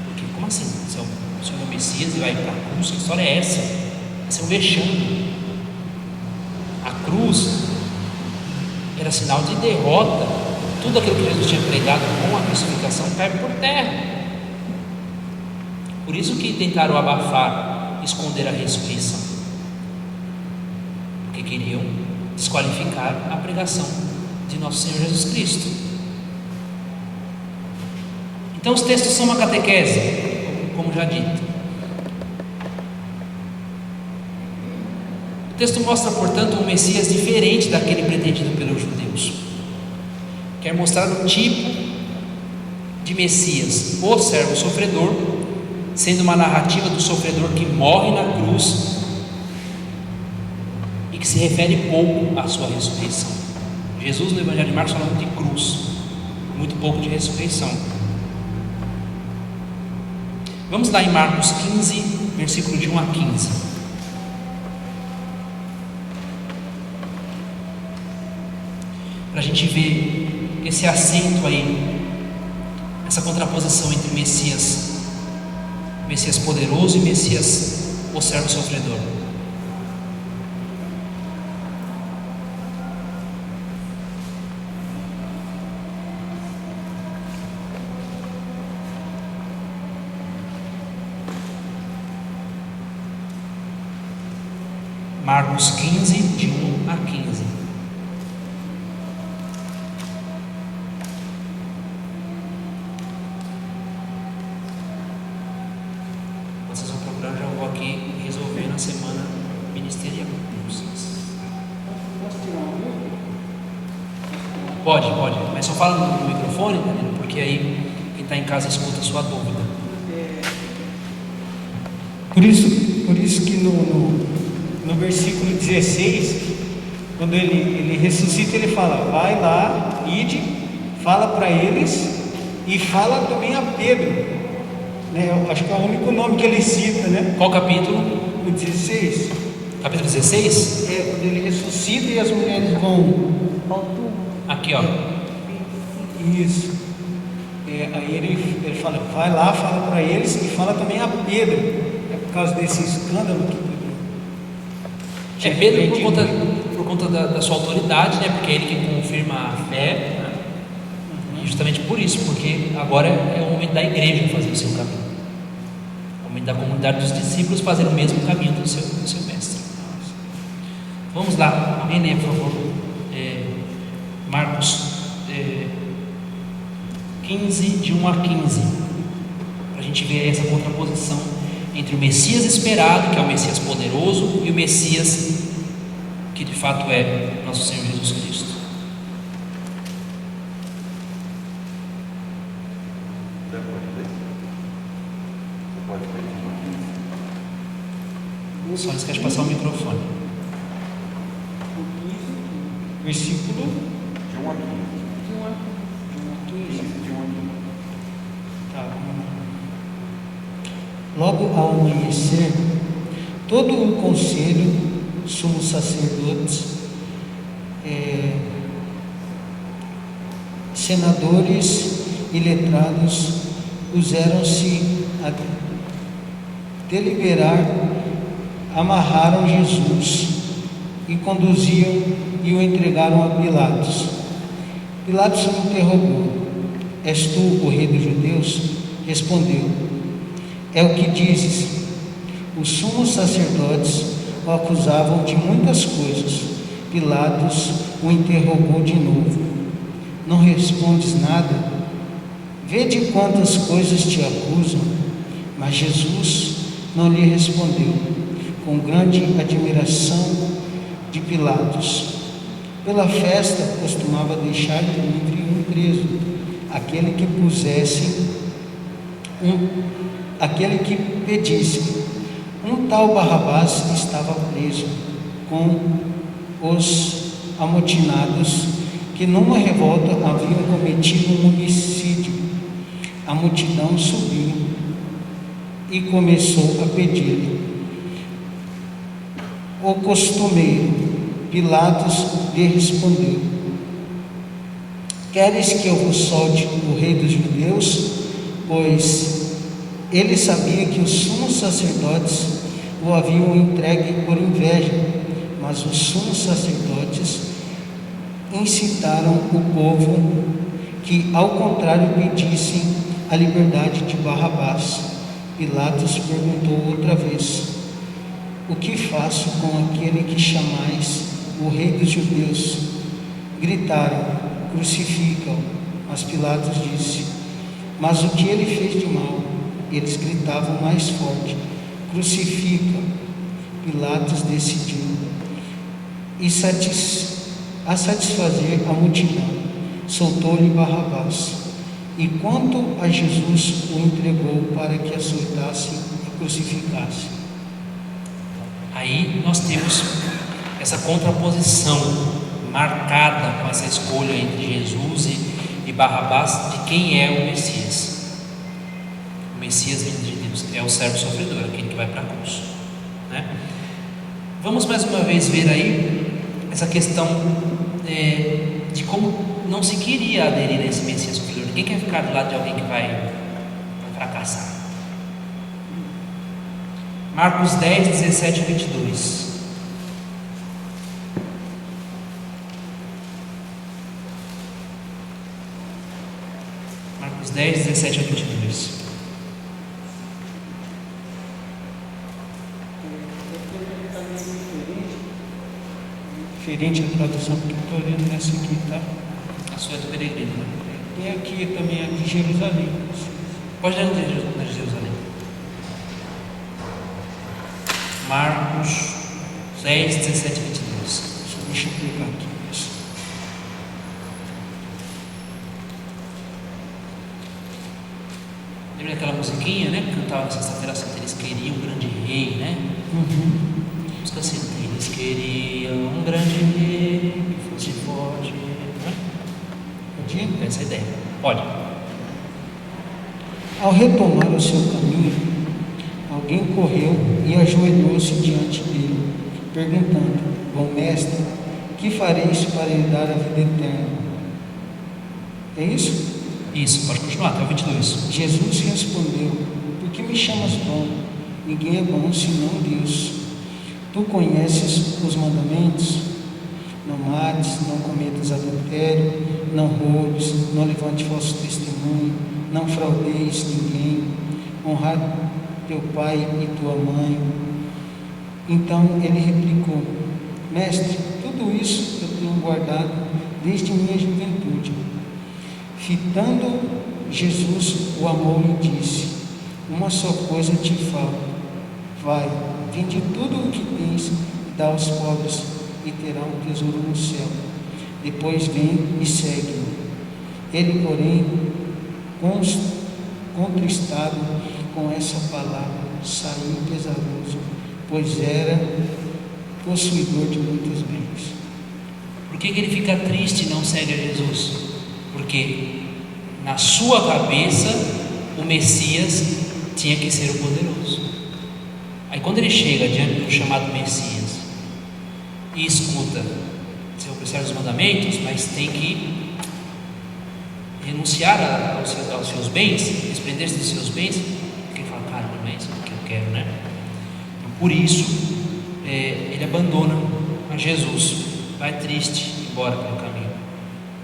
Porque, como assim? Se é o Messias e vai para a cruz, que história é essa? Vai ser um vexame. A cruz era sinal de derrota. Tudo aquilo que Jesus tinha pregado com a crucificação cai por terra. Por isso que tentaram abafar, esconder a ressurreição, porque queriam desqualificar a pregação de nosso Senhor Jesus Cristo. Então os textos são uma catequese, como já dito. O texto mostra, portanto, um Messias diferente daquele pretendido pelos judeus. Quer mostrar o tipo de Messias, o servo sofredor, sendo uma narrativa do sofredor que morre na cruz e que se refere pouco à sua ressurreição. Jesus no Evangelho de Marcos fala muito de cruz, muito pouco de ressurreição. Vamos lá em Marcos 15, versículo de 1 a 15. Para a gente ver esse acento aí, essa contraposição entre Messias poderoso e Messias, o servo sofredor. Marcos 15, de 1 a 15. Vocês vão procurar, já vou aqui resolver na semana ministerial. Pode, mas só fala no microfone, porque aí quem está em casa escuta a sua dúvida. Por isso que no versículo 16, quando ele ressuscita, ele fala: vai lá, ide, fala para eles e fala também a Pedro. Eu acho que é o único nome que ele cita, né? Qual capítulo? O 16. Capítulo 16? Quando ele ressuscita e as mulheres vão ao túmulo. Aqui, ó. Isso. Aí ele fala: vai lá, fala para eles e fala também a Pedro. É por causa desse escândalo que Pedro por conta da sua autoridade, né? Porque é ele que confirma a fé, né? E justamente por isso, porque agora é o momento da igreja fazer o seu caminho, é o momento da comunidade dos discípulos fazer o mesmo caminho do seu mestre. Vamos lá, alguém lê, por favor, Marcos 15, de 1 a 15, para a gente ver essa contraposição entre o Messias esperado, que é o Messias poderoso, e o Messias que de fato é nosso Senhor Jesus Cristo. Só não esquece de passar o microfone. Versículo De 1 a 15. Tá. Logo ao amanhecer, todo o conselho, sumos sacerdotes, senadores e letrados puseram-se a deliberar, amarraram Jesus e conduziam e o entregaram a Pilatos. Pilatos o interrogou: és tu o rei dos judeus? Respondeu: é o que dizes. Os sumos sacerdotes o acusavam de muitas coisas. Pilatos o interrogou de novo: não respondes nada? Vede quantas coisas te acusam. Mas Jesus não lhe respondeu, com grande admiração de Pilatos. Pela festa costumava deixar livre um preso, aquele que pusesse aquele que pedisse. Um tal Barrabás estava preso com os amotinados que numa revolta haviam cometido um homicídio. A multidão subiu e começou a pedir-lhe. O costumeiro Pilatos lhe respondeu: queres que eu vos solte o rei dos judeus? Pois ele sabia que os sumos sacerdotes o haviam entregue por inveja, mas os sumos sacerdotes incitaram o povo que, ao contrário, pedissem a liberdade de Barrabás. Pilatos perguntou outra vez: o que faço com aquele que chamais o rei dos judeus? Gritaram: crucifica-o. Mas Pilatos disse: mas o que ele fez de mal? Eles gritavam mais forte: crucifica. Pilatos decidiu a satisfazer a multidão, soltou-lhe Barrabás, e quanto a Jesus o entregou para que açoitasse e crucificasse. Aí nós temos essa contraposição marcada com essa escolha entre Jesus e Barrabás de quem é o Messias. O Messias de Deus é o servo sofredor, aquele que vai para a cruz, né? Vamos mais uma vez ver aí essa questão de como não se queria aderir a esse Messias sofredor. Ninguém quer ficar do lado de alguém que vai fracassar. Marcos 10, 17 e 22. Marcos 10, 17 a 22. Diferente a tradução que eu estou lendo nessa aqui, tá? A sua é do peregrino. Tem aqui também a de Jerusalém. Pode ler na de Jerusalém. Marcos 10, 17 e 22. Só deixa eu pegar aqui. Lembra daquela musiquinha, né? Que cantava na Sexta-feira Santa, eles queriam um grande rei, né? Música assim, eles queriam um grande rei que fosse forte, né? Pode ir? Essa é a ideia. Pode. Ao retomar o seu caminho, alguém correu e ajoelhou-se diante dele, perguntando: bom mestre, que fareis para herdar a vida eterna? É isso? Isso, pode continuar, até o 22. Jesus respondeu: por que me chamas bom? Ninguém é bom senão Deus. Tu conheces os mandamentos: não mates, não cometas adultério, não roubes, não levante falso testemunho, não fraudeis ninguém, honrar teu pai e tua mãe. Então ele replicou: mestre, tudo isso eu tenho guardado desde minha juventude. Fitando Jesus o amou e disse: uma só coisa te falta. Vai, vende tudo o que tens e dá aos pobres, e terá um tesouro no céu. Depois vem e segue-me. Ele, porém, contristado com essa palavra, saiu pesaroso, pois era possuidor de muitos bens. Por que ele fica triste e não segue a Jesus? Porque na sua cabeça o Messias tinha que ser o poderoso. Aí quando ele chega diante do chamado Messias e escuta: você observa os mandamentos, mas tem que renunciar aos seus bens, desprender-se dos seus bens, porque ele fala: cara, não é isso que eu quero, né? Então, por isso ele abandona a Jesus, vai triste embora pelo caminho,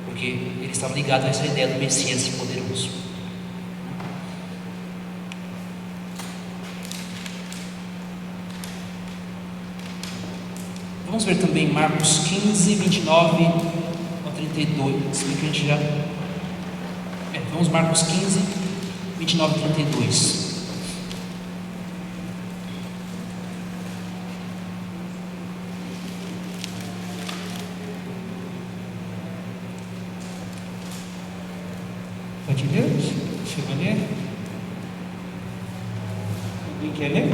porque ele estava ligado a essa ideia do Messias poderoso. Vamos ver também Marcos 15, 29 ao 32. Se bem que a gente já. Vamos Marcos 15, 29 a 32. Pode ler? Você vai ler? Quer ler?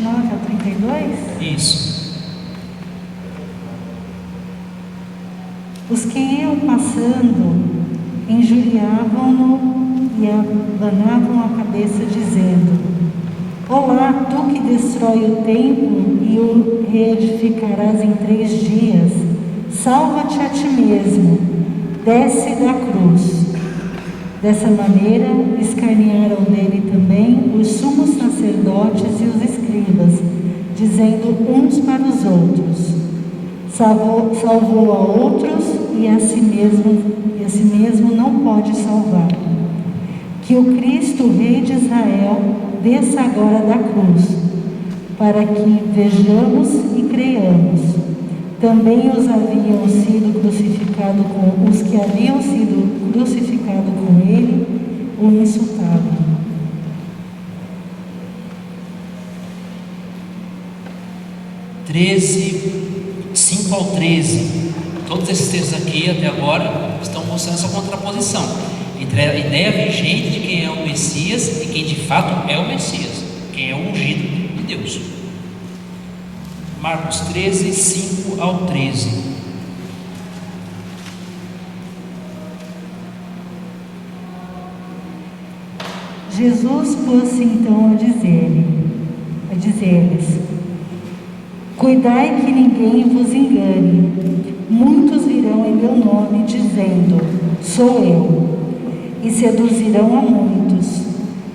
Ao 32? Isso. Os que iam passando injuriavam-no e abanavam a cabeça, dizendo: Olá, tu que destrói o templo e o reedificarás em 3 dias, salva-te a ti mesmo, desce da cruz. Dessa maneira, escarnearam dele também os sumos sacerdotes e os escribas, dizendo uns para os outros: salvou a outros e a si mesmo não pode salvar. Que o Cristo, Rei de Israel, desça agora da cruz, para que vejamos e creiamos. Também os que haviam sido crucificados com ele, o insultavam. 5 ao 13. Todos esses textos aqui, até agora, estão mostrando essa contraposição entre a ideia vigente de quem é o Messias e quem de fato é o Messias, quem é o ungido de Deus. Marcos 13, 5 ao 13. Jesus pôs-se então a dizer-lhes: Cuidai que ninguém vos engane. Muitos virão em meu nome, dizendo: Sou eu, e seduzirão a muitos.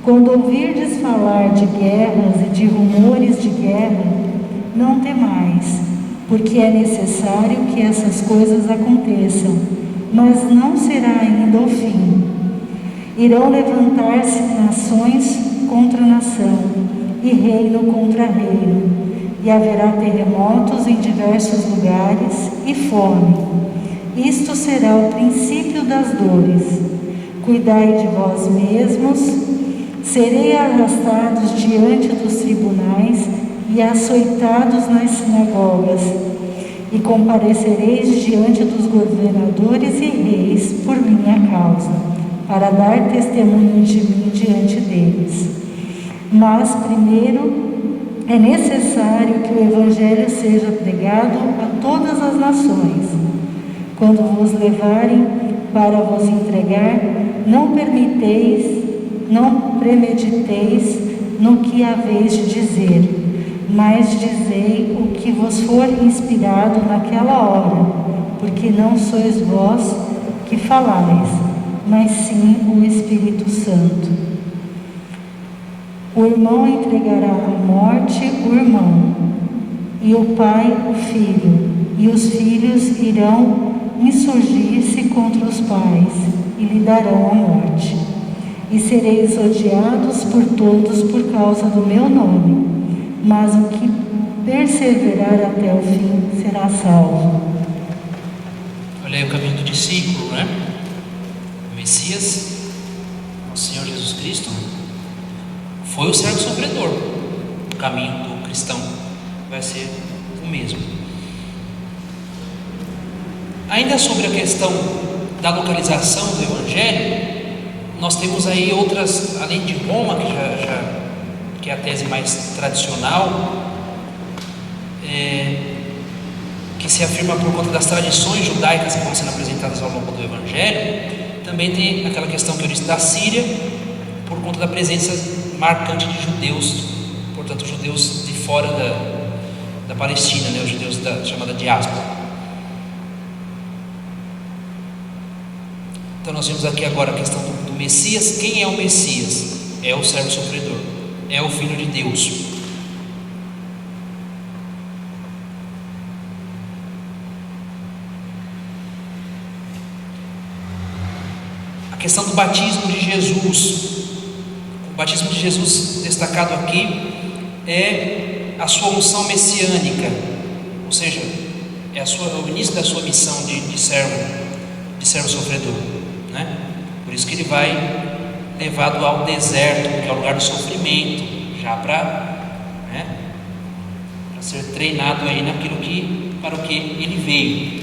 Quando ouvirdes falar de guerras e de rumores de guerra, não temais, porque é necessário que essas coisas aconteçam, mas não será ainda o fim. Irão levantar-se nações contra nação e reino contra reino, e haverá terremotos em diversos lugares e fome. Isto será o princípio das dores. Cuidai de vós mesmos. Serei arrastados diante dos tribunais e açoitados nas sinagogas, e comparecereis diante dos governadores e reis por minha causa, para dar testemunho de mim diante deles. Mas primeiro é necessário que o Evangelho seja pregado a todas as nações. Quando vos levarem para vos entregar, não premediteis no que haveis de dizer, mas dizei o que vos for inspirado naquela hora, porque não sois vós que falais, mas sim o Espírito Santo. O irmão entregará à morte o irmão, e o pai o filho, e os filhos irão insurgir-se contra os pais, e lhe darão a morte. E sereis odiados por todos por causa do meu nome, mas o que perseverar até o fim será salvo. Olha aí o caminho do discípulo, né? O Messias, o Senhor Jesus Cristo, foi o servo sofredor. O caminho do cristão vai ser o mesmo. Ainda sobre a questão da localização do Evangelho, nós temos aí outras, além de Roma, que é a tese mais tradicional, que se afirma por conta das tradições judaicas que vão sendo apresentadas ao longo do Evangelho. Também tem aquela questão que eu disse da Síria, por conta da presença marcante de judeus, portanto judeus de fora da Palestina, né, os judeus da chamada diáspora. Então nós vimos aqui agora a questão do Messias. Quem é o Messias? É o servo sofredor, é o Filho de Deus. A questão do batismo de Jesus. O batismo de Jesus destacado aqui é a sua unção messiânica, ou seja, é o início da sua missão de servo sofredor, né? Por isso que ele vai levado ao deserto, que é o lugar do sofrimento, já para ser treinado aí para o que ele veio.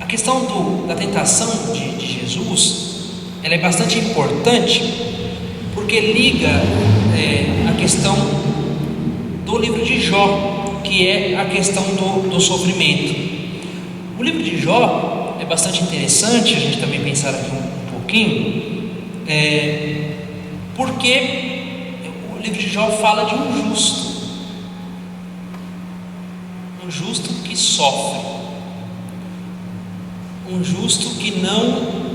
A questão da tentação de Jesus, ela é bastante importante, porque liga a questão do livro de Jó, que é a questão do sofrimento. O livro de Jó é bastante interessante, a gente também pensar aqui um pouquinho, porque o livro de Jó fala de um justo que sofre, um justo que não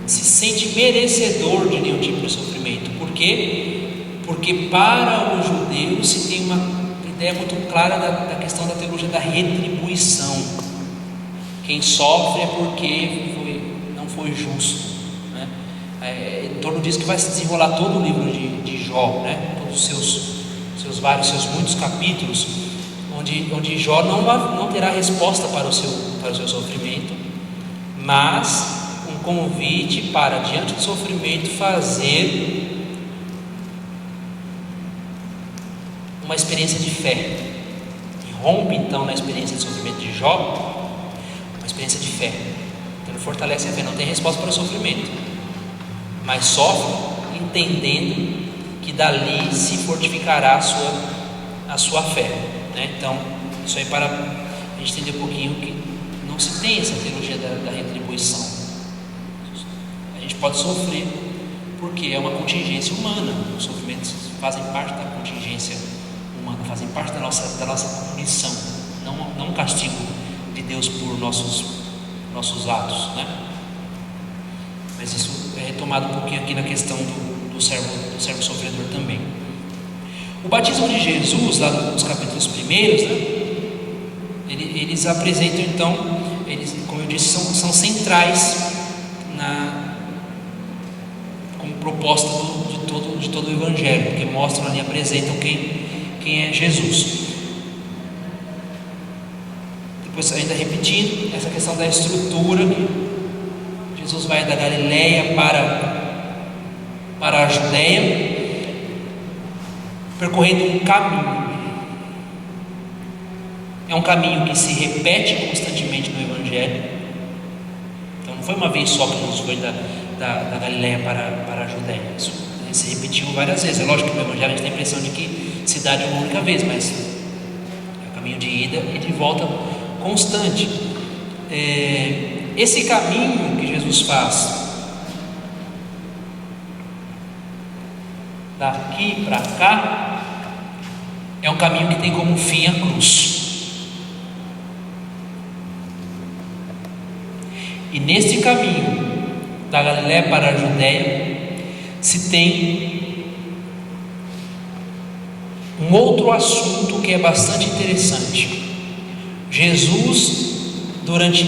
se sente merecedor de nenhum tipo de sofrimento. Por quê? Porque para os judeus se tem uma ideia muito clara da questão da teologia da retribuição. Quem sofre é porque não foi justo, né? Em torno disso que vai se desenrolar todo o livro de Jó, né? Todos os seus muitos capítulos, onde Jó não terá resposta para o seu sofrimento, mas um convite para, diante do sofrimento, fazer uma experiência de fé. E rompe então na experiência de sofrimento de Jó uma experiência de fé. Então ele fortalece a fé, não tem resposta para o sofrimento, mas sofre entendendo que dali se fortificará a sua fé, né? Então isso aí, para a gente entender um pouquinho que não se tem essa teologia da retribuição. A gente pode sofrer porque é uma contingência humana. Os sofrimentos fazem parte da contingência humana, fazem parte da nossa missão, não um castigo de Deus por nossos atos, né? Mas isso é retomado um pouquinho aqui na questão do servo sofredor também. O batismo de Jesus, lá nos capítulos primeiros, né? Eles apresentam então, como eu disse, são centrais como proposta de todo o Evangelho, porque mostram ali, apresentam quem é Jesus. Depois, ainda repetindo, essa questão da estrutura, Jesus vai da Galileia para a Judéia, percorrendo um caminho. É um caminho que se repete constantemente no Evangelho. Então não foi uma vez só que Jesus foi da Galileia para a Judéia. Isso se repetiu várias vezes. É lógico que no Evangelho a gente tem a impressão de que se dá de uma única vez, mas é um caminho de ida e de volta constante. Esse caminho que Jesus faz daqui para cá é um caminho que tem como fim a cruz. E neste caminho da Galiléia para a Judéia se tem um outro assunto que é bastante interessante. Jesus, durante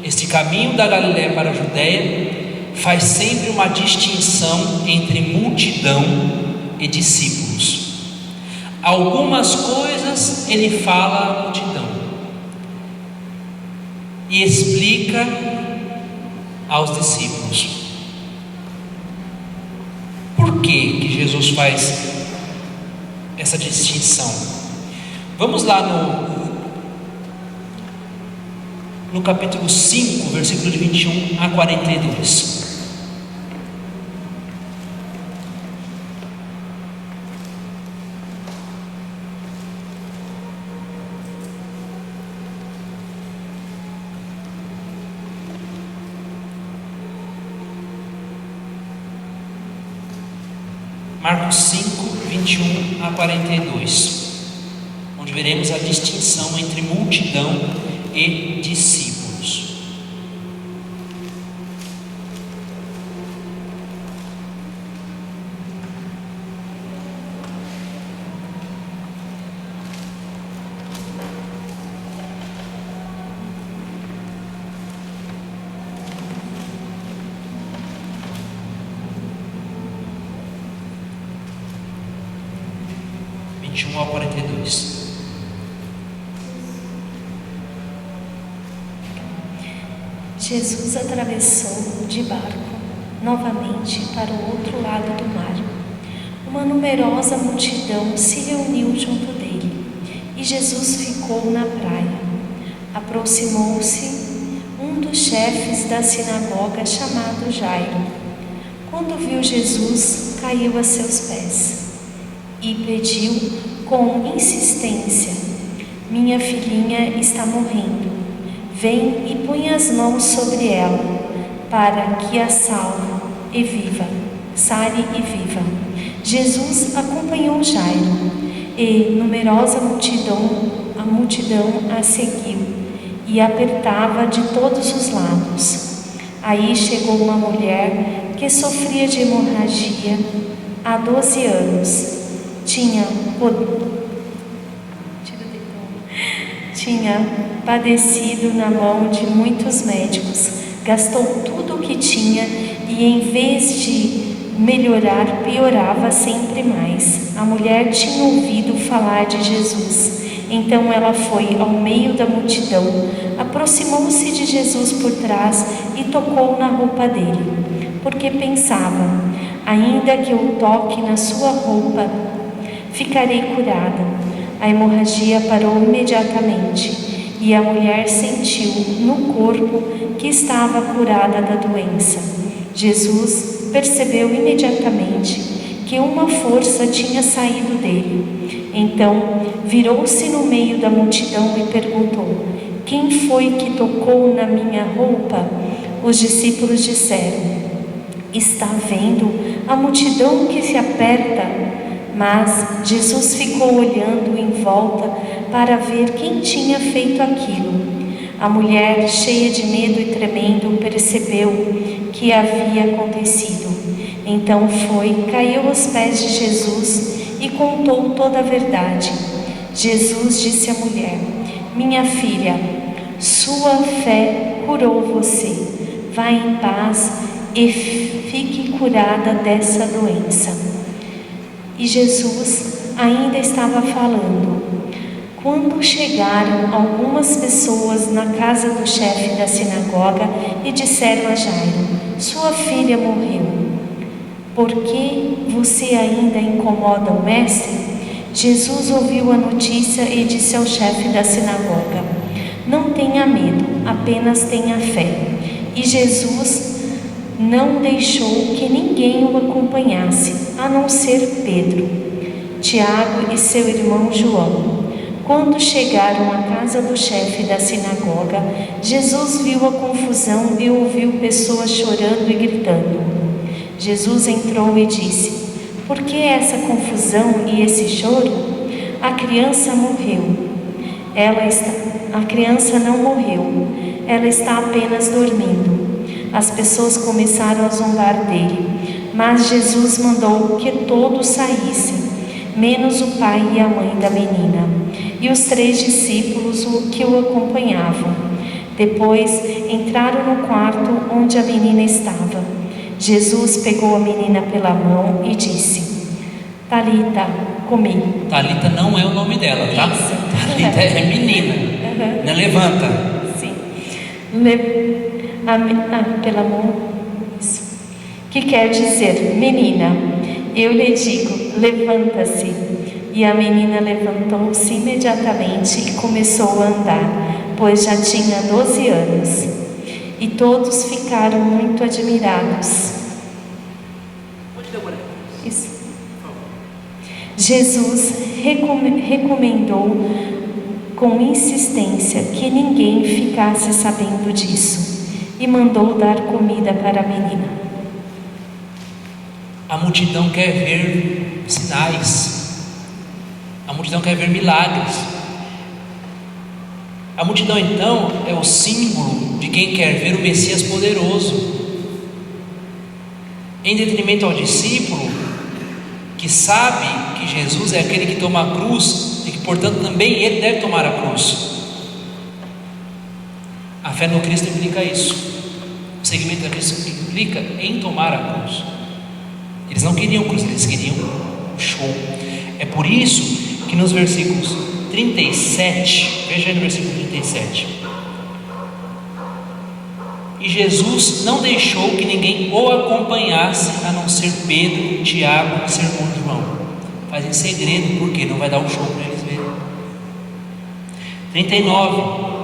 este caminho da Galiléia para a Judéia, faz sempre uma distinção entre multidão e discípulos. Algumas coisas ele fala à multidão e explica aos discípulos. Por que Jesus faz essa distinção? Vamos lá no capítulo 5, versículo de 21 a 42. Marcos 5, 21 a 42, onde veremos a distinção entre multidão e discípulos. Ao 42. Jesus atravessou de barco novamente para o outro lado do mar. Uma numerosa multidão se reuniu junto dele e Jesus ficou na praia. Aproximou-se um dos chefes da sinagoga chamado Jairo. Quando viu Jesus, caiu a seus pés e pediu com insistência: minha filhinha está morrendo. Vem e põe as mãos sobre ela, para que a sare e viva. Jesus acompanhou Jairo, e numerosa a multidão a seguiu, e apertava de todos os lados. Aí chegou uma mulher que sofria de hemorragia há 12 anos. Tinha padecido na mão de muitos médicos, gastou tudo o que tinha e, em vez de melhorar, piorava sempre mais. A mulher tinha ouvido falar de Jesus, então ela foi ao meio da multidão, aproximou-se de Jesus por trás e tocou na roupa dele, porque pensava: ainda que eu toque na sua roupa, ficarei curada. A hemorragia parou imediatamente e a mulher sentiu no corpo que estava curada da doença. Jesus percebeu imediatamente que uma força tinha saído dele. Então virou-se no meio da multidão e perguntou: quem foi que tocou na minha roupa? Os discípulos disseram: está vendo a multidão que se aperta? Mas Jesus ficou olhando em volta para ver quem tinha feito aquilo. A mulher, cheia de medo e tremendo, percebeu o que havia acontecido. Então caiu aos pés de Jesus e contou toda a verdade. Jesus disse à mulher: minha filha, sua fé curou você. Vá em paz e fique curada dessa doença. E Jesus ainda estava falando, quando chegaram algumas pessoas na casa do chefe da sinagoga e disseram a Jairo: sua filha morreu. Por que você ainda incomoda o mestre? Jesus ouviu a notícia e disse ao chefe da sinagoga: não tenha medo, apenas tenha fé. E Jesus não deixou que ninguém o acompanhasse, a não ser Pedro, Tiago e seu irmão João. Quando chegaram à casa do chefe da sinagoga, Jesus viu a confusão e ouviu pessoas chorando e gritando. Jesus entrou e disse: por que essa confusão e esse choro? A criança morreu. A criança não morreu, ela está apenas dormindo. As pessoas começaram a zombar dele, mas Jesus mandou que todos saíssem, menos o pai e a mãe da menina, e os 3 discípulos que o acompanhavam. Depois entraram no quarto onde a menina estava. Jesus pegou a menina pela mão e disse: Talita, cumi. Talita não é o nome dela, tá? Isso. Talita é menina. Não levanta. Sim. Pela mão. Isso. Que quer dizer: menina, eu lhe digo, levanta-se. E a menina levantou-se imediatamente e começou a andar, pois já tinha 12 anos. E todos ficaram muito admirados. Isso. Jesus recomendou com insistência que ninguém ficasse sabendo disso e mandou dar comida para a menina. A multidão quer ver sinais, a multidão quer ver milagres. A multidão então é o símbolo de quem quer ver o Messias poderoso, em detrimento ao discípulo que sabe que Jesus é aquele que toma a cruz e que portanto também ele deve tomar a cruz. A fé no Cristo implica isso. O seguimento a Cristo implica em tomar a cruz. Eles não queriam cruz, eles queriam show. É por isso que nos versículos 37, veja aí no versículo 37. E Jesus não deixou que ninguém o acompanhasse, a não ser Pedro, Tiago e seu irmão João. Faz em segredo, porque não vai dar um show para eles verem. 39.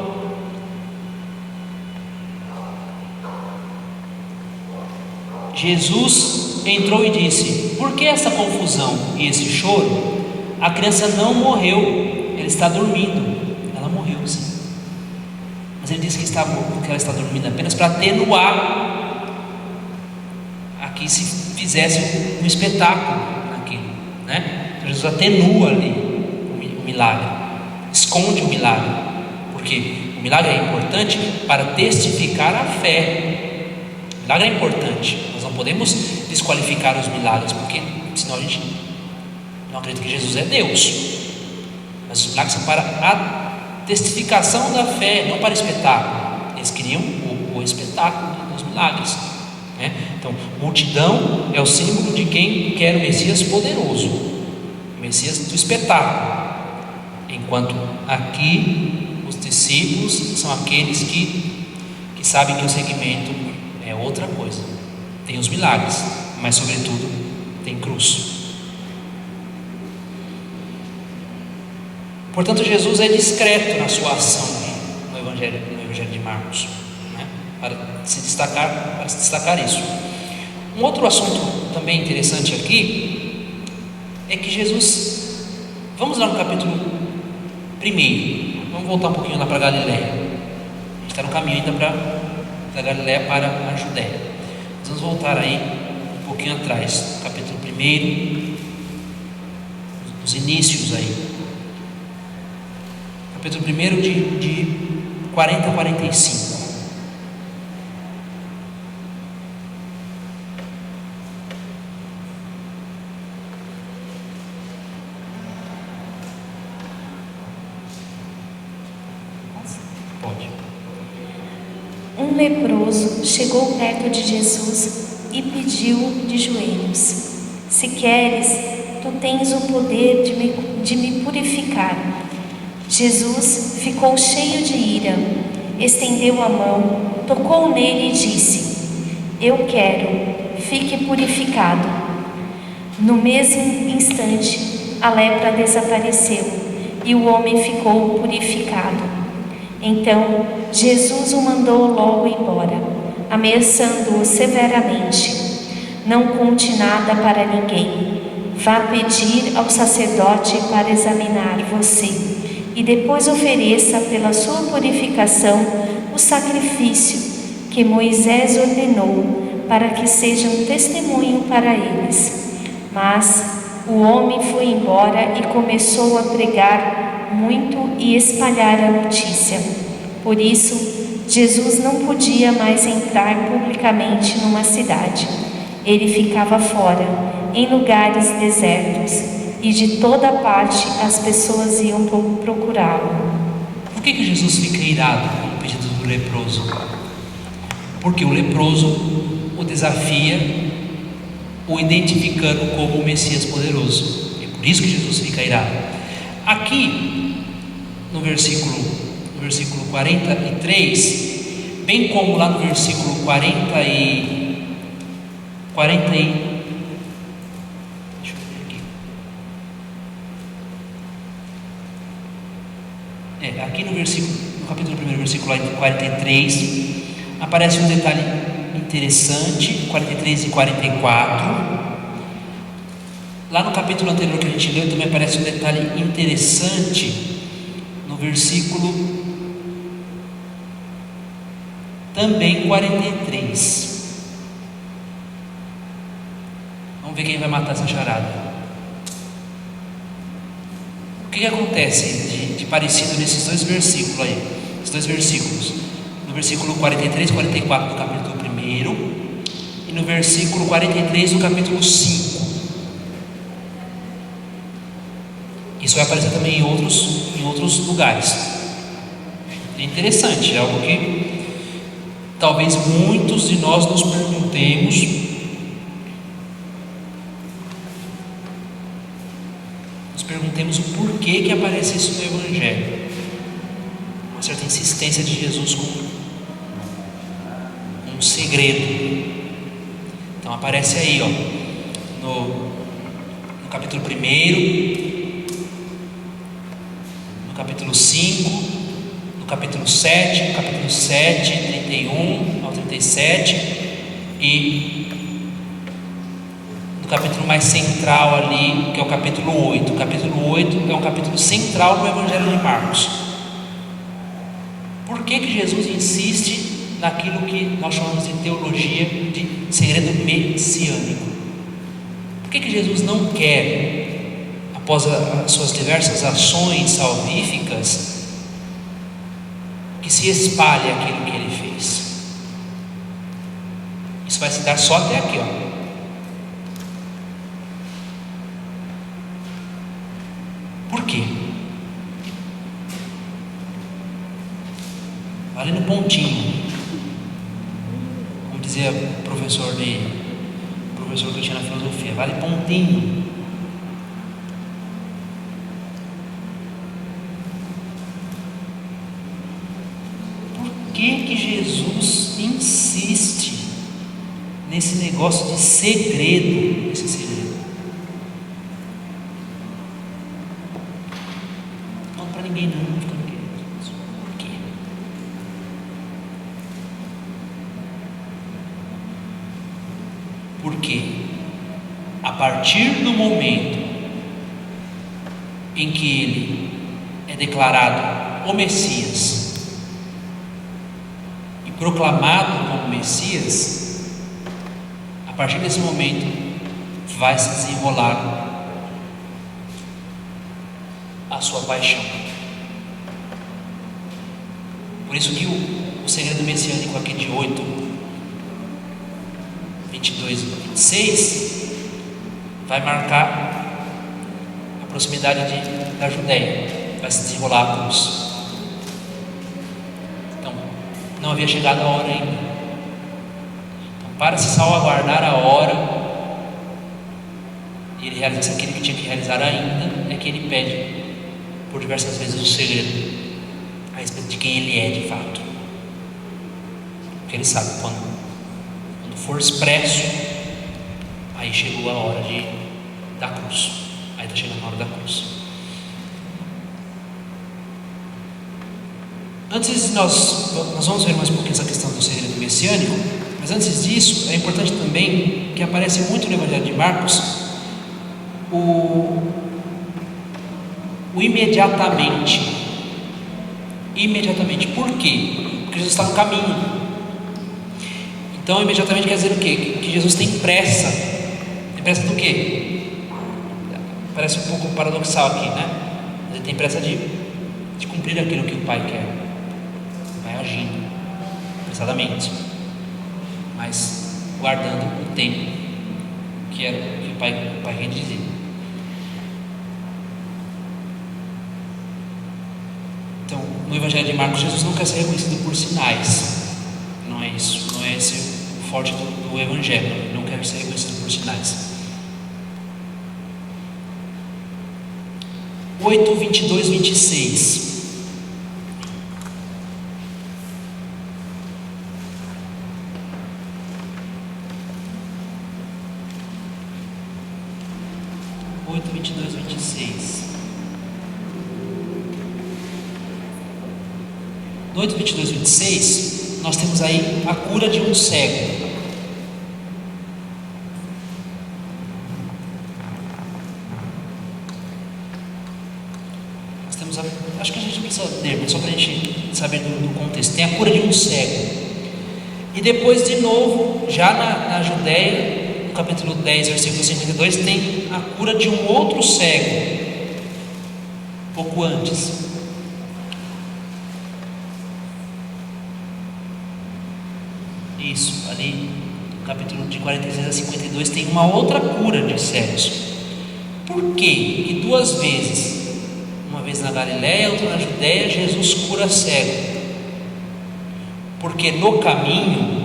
Jesus entrou e disse: por que essa confusão e esse choro? A criança não morreu, ela está dormindo. Ela morreu, sim. Mas ele disse que ela está dormindo apenas para atenuar aqui se fizesse um espetáculo naquilo, né? Então Jesus atenua ali o milagre, esconde o milagre, porque o milagre é importante para testificar a fé. O milagre é importante, nós não podemos desqualificar os milagres, porque senão a gente não acredita que Jesus é Deus. Mas os milagres são para a testificação da fé, não para espetáculo. Eles queriam o espetáculo dos milagres, né? Então, multidão é o símbolo de quem quer o Messias poderoso, o Messias do espetáculo, enquanto aqui os discípulos são aqueles que sabem que o segmento é outra coisa. Tem os milagres, mas sobretudo tem cruz. Portanto, Jesus é discreto na sua ação no Evangelho de Marcos, né? para se destacar isso. Um outro assunto também interessante aqui é que Jesus, vamos lá no capítulo 1, vamos voltar um pouquinho lá para Galiléia. A gente está no caminho ainda da Galiléia para a Judéia. Vamos voltar aí um pouquinho atrás, capítulo 1, os inícios aí. Capítulo 1 de 40 a 45. Pode. Um leproso chegou perto de Jesus e pediu de joelhos: se queres, tu tens o poder de me purificar. Jesus ficou cheio de ira, estendeu a mão, tocou nele e disse: eu quero, fique purificado. No mesmo instante, a lepra desapareceu e o homem ficou purificado. Então, Jesus o mandou logo embora, ameaçando-o severamente: não conte nada para ninguém. Vá pedir ao sacerdote para examinar você, e depois ofereça pela sua purificação o sacrifício que Moisés ordenou, para que seja um testemunho para eles. Mas o homem foi embora e começou a pregar muito e espalhar a notícia. Por isso, Jesus não podia mais entrar publicamente numa cidade. Ele ficava fora, em lugares desertos, e de toda parte as pessoas iam procurá-lo. Por que Jesus fica irado com o pedido do leproso? Porque o leproso o desafia, o identificando como o Messias poderoso. É por isso que Jesus fica irado. Aqui, no versículo 43, bem como lá no versículo 40 aqui no capítulo 1, versículo 43, aparece um detalhe interessante, 43 e 44. Lá no capítulo anterior que a gente leu também aparece um detalhe interessante no versículo também 43. Vamos ver quem vai matar essa charada. O que acontece de parecido nesses dois versículos aí? Esses dois versículos, no versículo 43 e 44 do capítulo 1 e no versículo 43 do capítulo 5. Isso vai aparecer também em outros lugares. É interessante, é algo que talvez muitos de nós nos perguntemos. Perguntemos o porquê que aparece isso no Evangelho. Uma certa insistência de Jesus segredo. Então aparece aí, no capítulo 1, no capítulo 5, no capítulo 7, no capítulo 7, 31 ao 37 e no capítulo mais central ali, que é o capítulo 8. O capítulo 8 é um capítulo central do Evangelho de Marcos. Por que Jesus insiste naquilo que nós chamamos de teologia de segredo messiânico? Por que Jesus não quer, após as suas diversas ações salvíficas, que se espalhe aquilo que ele fez? Isso vai se dar só até aqui, Por quê? Vale no pontinho. Como dizia o professor que eu tinha na filosofia, vale pontinho. Por que Jesus insiste nesse negócio de segredo, esse segredo? Não para ninguém não fica quieto. Por quê? Porque a partir do momento em que ele é declarado o Messias e proclamado como Messias, a partir desse momento vai se desenrolar a sua paixão. Por isso que o segredo messiânico aqui de 8, 22 e 26 vai marcar a proximidade da Judéia, vai se desenrolar a cruz. Então, não havia chegado a hora ainda. Então, para se salvaguardar a hora e ele realizasse aquilo que tinha que realizar ainda, é que ele pede por diversas vezes o segredo a respeito de quem ele é de fato, porque ele sabe quando for expresso, aí chegou a hora da cruz. Aí está chegando a hora da cruz. Antes nós vamos ver mais um pouquinho essa questão do segredo messiânico, mas antes disso é importante também que aparece muito no Evangelho de Marcos o imediatamente. Imediatamente. Por quê? Porque Jesus está no caminho. Então, imediatamente quer dizer o quê? Que Jesus tem pressa. Tem pressa do quê? Parece um pouco paradoxal aqui, né? Mas ele tem pressa de cumprir aquilo que o Pai quer. Vai agindo apressadamente, mas guardando o tempo que era o que o Pai quer dizer. Então, no Evangelho de Marcos, Jesus não quer ser reconhecido por sinais. Não é isso, não é esse o forte do Evangelho. Ele não quer ser reconhecido por sinais. 8, 22, 26. No 8, 22, 26, nós temos aí a cura de um cego. Nós temos acho que a gente precisa ler, mas só para a gente saber do contexto. Tem a cura de um cego. E depois, de novo, já na Judéia, no capítulo 10, versículo 52, tem a cura de um outro cego, pouco antes. Isso, ali no capítulo de 46 a 52 tem uma outra cura de cegos. Por quê? Que duas vezes, uma vez na Galiléia, outra na Judéia, Jesus cura cego? Porque no caminho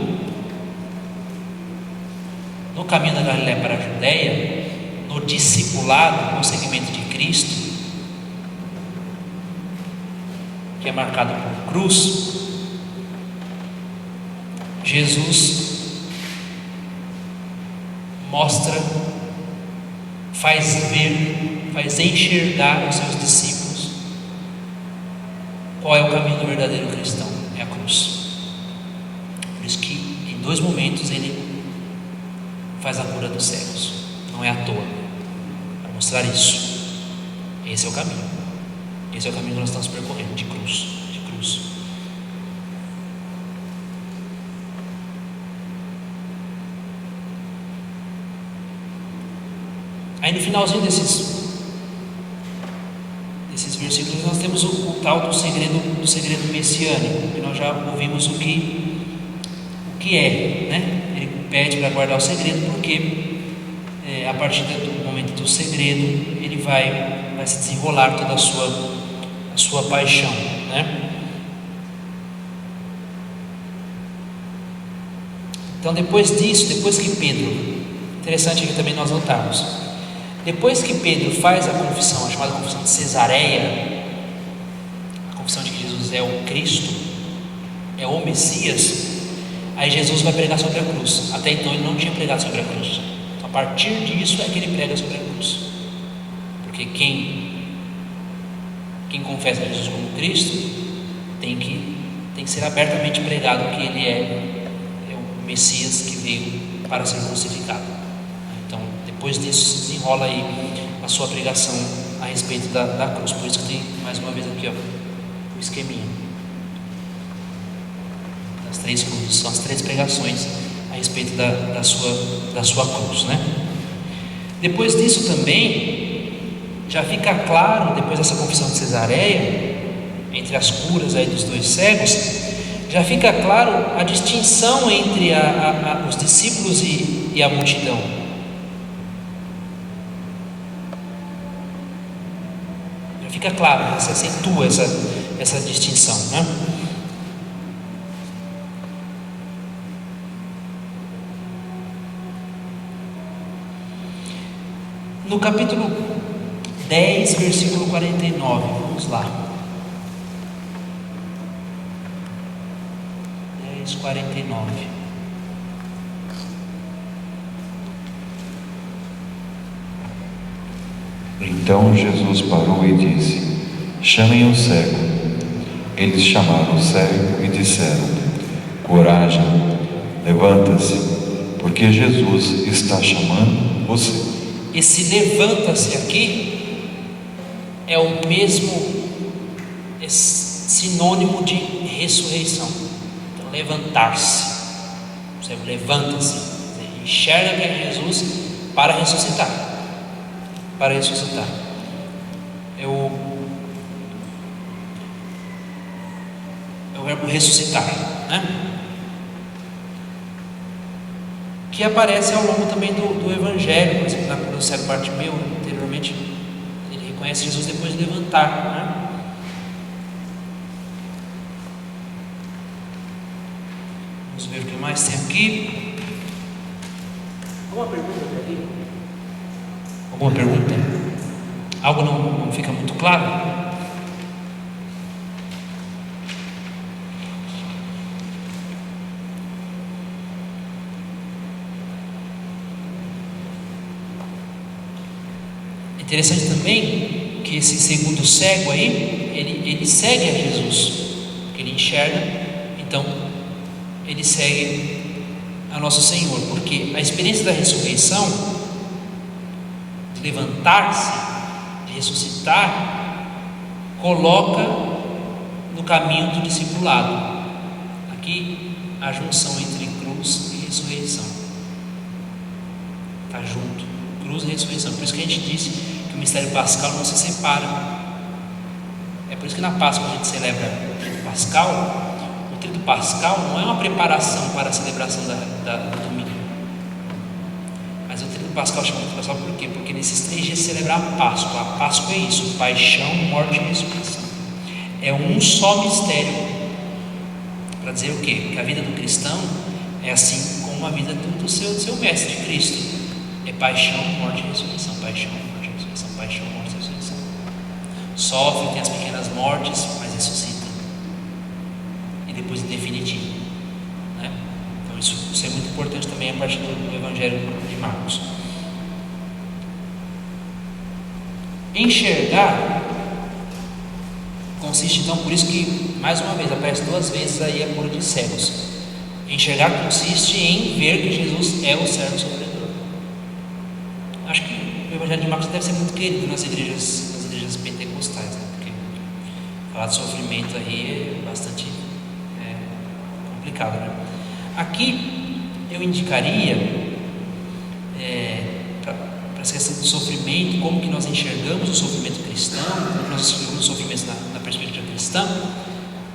da Galiléia para a Judéia, no discipulado, no seguimento de Cristo, que é marcado por cruz, Jesus mostra, faz ver, faz enxergar os seus discípulos qual é o caminho do verdadeiro cristão: é a cruz. Por isso que em 2 momentos ele faz a cura dos cegos, não é à toa, para mostrar isso. Esse é o caminho, esse é o caminho que nós estamos percorrendo, de cruz, de cruz. Aí no finalzinho desses versículos nós temos o tal do segredo messiânico, que nós já ouvimos o que é, né? Ele pede para guardar o segredo porque a partir do momento do segredo ele vai se desenrolar toda a sua paixão, né? Então depois disso, depois que Pedro, interessante aqui também nós notarmos, depois que Pedro faz a confissão, a chamada confissão de Cesareia, a confissão de que Jesus é o Cristo, é o Messias, aí Jesus vai pregar sobre a cruz. Até então ele não tinha pregado sobre a cruz. Então, a partir disso é que ele prega sobre a cruz. Porque quem confessa Jesus como Cristo tem que ser abertamente pregado que ele é o Messias que veio para ser crucificado. Então, depois disso se desenrola aí a sua pregação a respeito da cruz. Por isso que tem mais uma vez aqui, o esqueminha das 3 cruzes. São as 3 pregações a respeito da sua cruz, né? Depois disso também já fica claro, depois dessa confissão de Cesareia, entre as curas aí dos 2 cegos, já fica claro a distinção entre os discípulos e a multidão. Já fica claro, se acentua essa distinção, né? No capítulo 10, versículo 49, vamos lá. 10:49. Então Jesus parou e disse: chamem o cego. Eles chamaram o cego e disseram: coragem, levanta-se, porque Jesus está chamando você. Esse levanta-se aqui é o mesmo sinônimo de ressurreição. Então, levantar-se, o cego levanta-se, enxerga que é Jesus para ressuscitar. Para ressuscitar. É o verbo ressuscitar, né? Que aparece ao longo também do Evangelho. Por exemplo, na cura do cego Bartimeu, anteriormente, ele reconhece Jesus depois de levantar, né? Vamos ver o que mais tem aqui. Alguma pergunta aqui? Alguma pergunta? Algo não fica muito claro? Interessante também que esse segundo cego aí, ele segue a Jesus, porque ele enxerga, então ele segue a nosso Senhor, porque a experiência da ressurreição, de levantar-se, de ressuscitar, coloca no caminho do discipulado. Aqui a junção entre cruz e ressurreição está junto, cruz e ressurreição. Por isso que a gente disse que o mistério pascal não se separa. É por isso que na Páscoa a gente celebra o Tríduo Pascal. O Tríduo Pascal não é uma preparação para a celebração do domingo, mas o Tríduo Pascal chama de Pascal por quê? Porque nesses 3 dias se celebra a Páscoa. A Páscoa é isso: paixão, morte e ressurreição. É um só mistério, para dizer o quê? Que a vida do cristão é assim como a vida do seu mestre, de Cristo. É paixão, morte e ressurreição. Paixão, morte e ressurreição. Paixão, morte e ressurreição. Sofre, tem as pequenas mortes, mas ressuscita. E depois em definitivo, né? Então, isso é muito importante também a partir do Evangelho de Marcos. Enxergar consiste, então, por isso que, mais uma vez, aparece 2 vezes aí a cura de cegos. Enxergar consiste em ver que Jesus é o servo sofredor. Acho que o Evangelho de Marcos deve ser muito querido nas igrejas pentecostais, né? Porque falar de sofrimento aí é bastante complicado, né? Aqui eu indicaria para essa questão do sofrimento, como que nós enxergamos o sofrimento cristão, como que nós enxergamos o sofrimento na perspectiva cristã,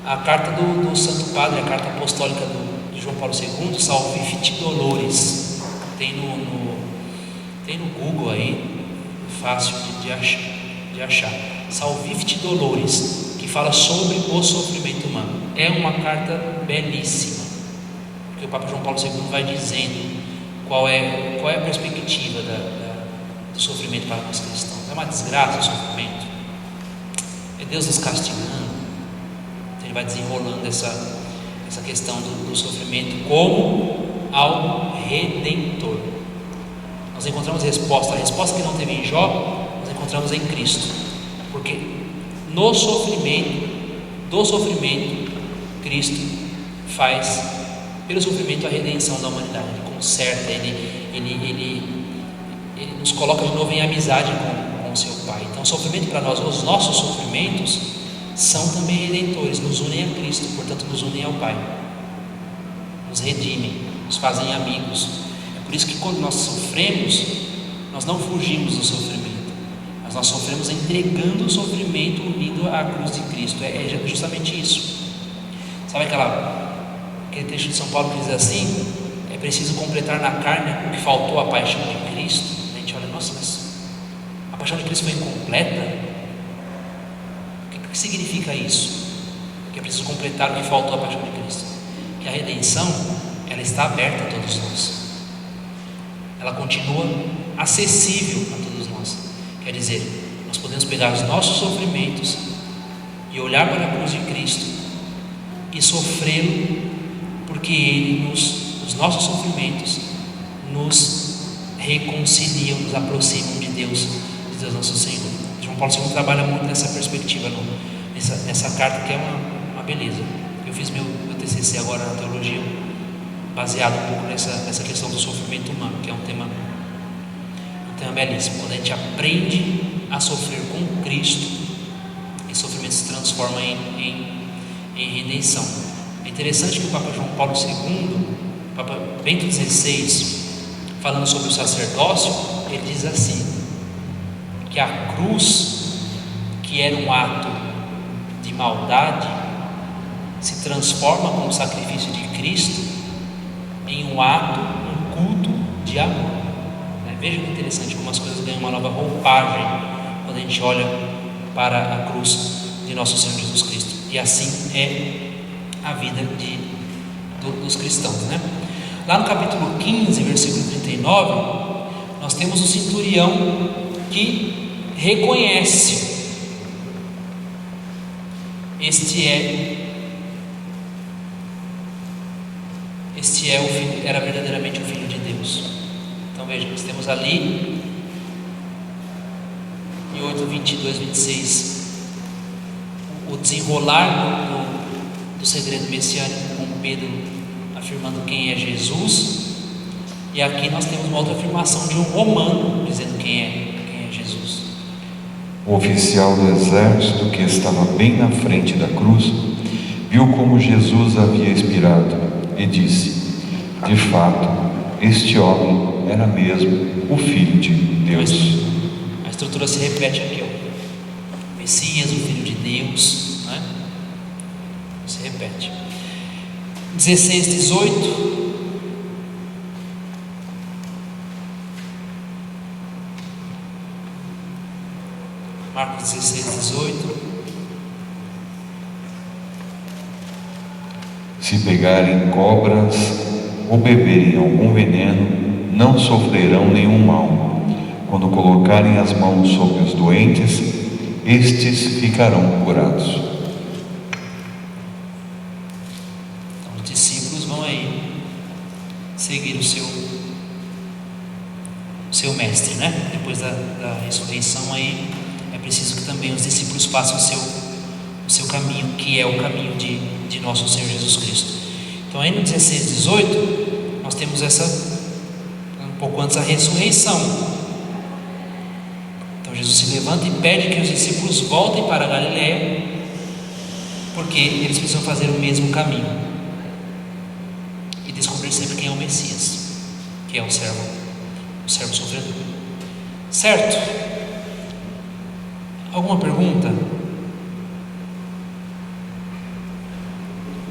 a carta do Santo Padre, a carta apostólica de João Paulo II, Salvifici Dolores, tem no Google aí, fácil de achar, Salvifici Dolores, que fala sobre o sofrimento humano. É uma carta belíssima, porque o Papa João Paulo II vai dizendo qual é a perspectiva do sofrimento para nós cristãos. É uma desgraça o sofrimento, é Deus nos castigando. Então ele vai desenrolando essa questão do sofrimento como ao Redentor. Nós encontramos a resposta que não teve em Jó, nós encontramos em Cristo, porque no sofrimento, Cristo faz, pelo sofrimento, a redenção da humanidade. Ele conserta, ele nos coloca de novo em amizade com o seu Pai. Então o sofrimento para nós, os nossos sofrimentos são também redentores, nos unem a Cristo, portanto nos unem ao Pai, nos redimem, nos fazem amigos. É por isso que quando nós sofremos, nós não fugimos do sofrimento, mas nós sofremos entregando o sofrimento unido à cruz de Cristo. É justamente isso. Sabe aquele trecho de São Paulo que diz assim: é preciso completar na carne o que faltou à paixão de Cristo. A gente olha, nossa, mas a paixão de Cristo foi incompleta? O que significa isso? Que é preciso completar o que faltou à paixão de Cristo. Que a redenção, ela está aberta a todos nós, ela continua acessível a todos nós. Quer dizer, nós podemos pegar os nossos sofrimentos e olhar para a cruz de Cristo e sofrê-lo, porque Ele os nossos sofrimentos nos reconciliam, nos aproximam de Deus nosso Senhor. João Paulo II trabalha muito nessa perspectiva, nessa carta, que é uma beleza. Eu fiz meu TCC agora na teologia, baseado um pouco nessa questão do sofrimento humano, que é um tema belíssimo. Quando a gente aprende a sofrer com Cristo, esse sofrimento se transforma em redenção. É interessante que o Papa João Paulo II, o Papa Bento XVI, falando sobre o sacerdócio, ele diz assim, que a cruz, que era um ato de maldade, se transforma com o sacrifício de Cristo em um culto de amor. Veja que interessante como as coisas ganham uma nova roupagem quando a gente olha para a cruz de nosso Senhor Jesus Cristo. E assim é a vida dos cristãos, né? Lá no capítulo 15, versículo 39, nós temos o centurião que reconhece: este é o filho, era verdadeiramente o Filho de Deus. Então veja, nós temos ali em 8, 22, 26 o desenrolar do segredo messiânico, com Pedro afirmando quem é Jesus, e aqui nós temos uma outra afirmação de um romano dizendo quem é Jesus. O oficial do exército, que estava bem na frente da cruz, viu como Jesus havia expirado e disse: de fato, este homem era mesmo o Filho de Deus. A estrutura se repete aqui, ó. Messias, o Filho de Deus, né? Se repete. 16, 18. Marcos 16, 18. Se pegarem cobras ou beberem algum veneno, não sofrerão nenhum mal. Quando colocarem as mãos sobre os doentes, estes ficarão curados. Então, os discípulos vão aí seu mestre, né? Depois da ressurreição aí, é preciso que também os discípulos façam o seu caminho, que é o caminho de nosso Senhor Jesus Cristo. Então aí no 16, 18, nós temos um pouco antes, a ressurreição. Então Jesus se levanta e pede que os discípulos voltem para a Galileia, porque eles precisam fazer o mesmo caminho e descobrir sempre quem é o Messias, que é o servo sofredor. Certo? Alguma pergunta?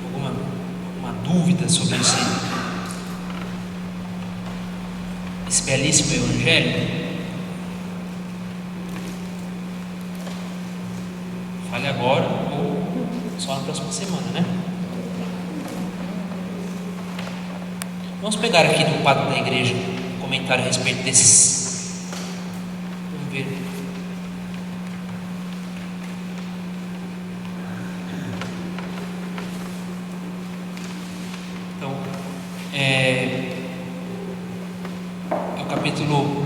Alguma dúvida sobre esse belíssimo evangelho? Fale agora ou só na próxima semana, né? Vamos pegar aqui do padre da igreja um comentário a respeito desses. Vamos ver. Então, é o capítulo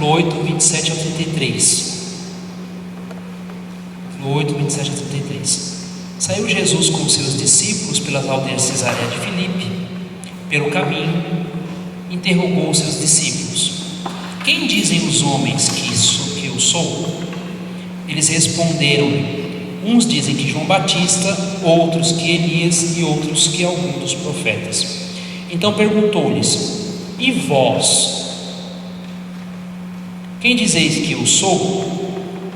8, 27 ao 33. Capítulo 8, 27 a 33. Saiu Jesus com seus discípulos pelas aldeias de Cesareia de Filipe. Pelo caminho, interrogou os seus discípulos: quem dizem os homens que eu sou? Eles responderam-lhe: uns dizem que João Batista, outros que Elias e outros que algum dos profetas. Então perguntou-lhes: e vós? Quem dizeis que eu sou?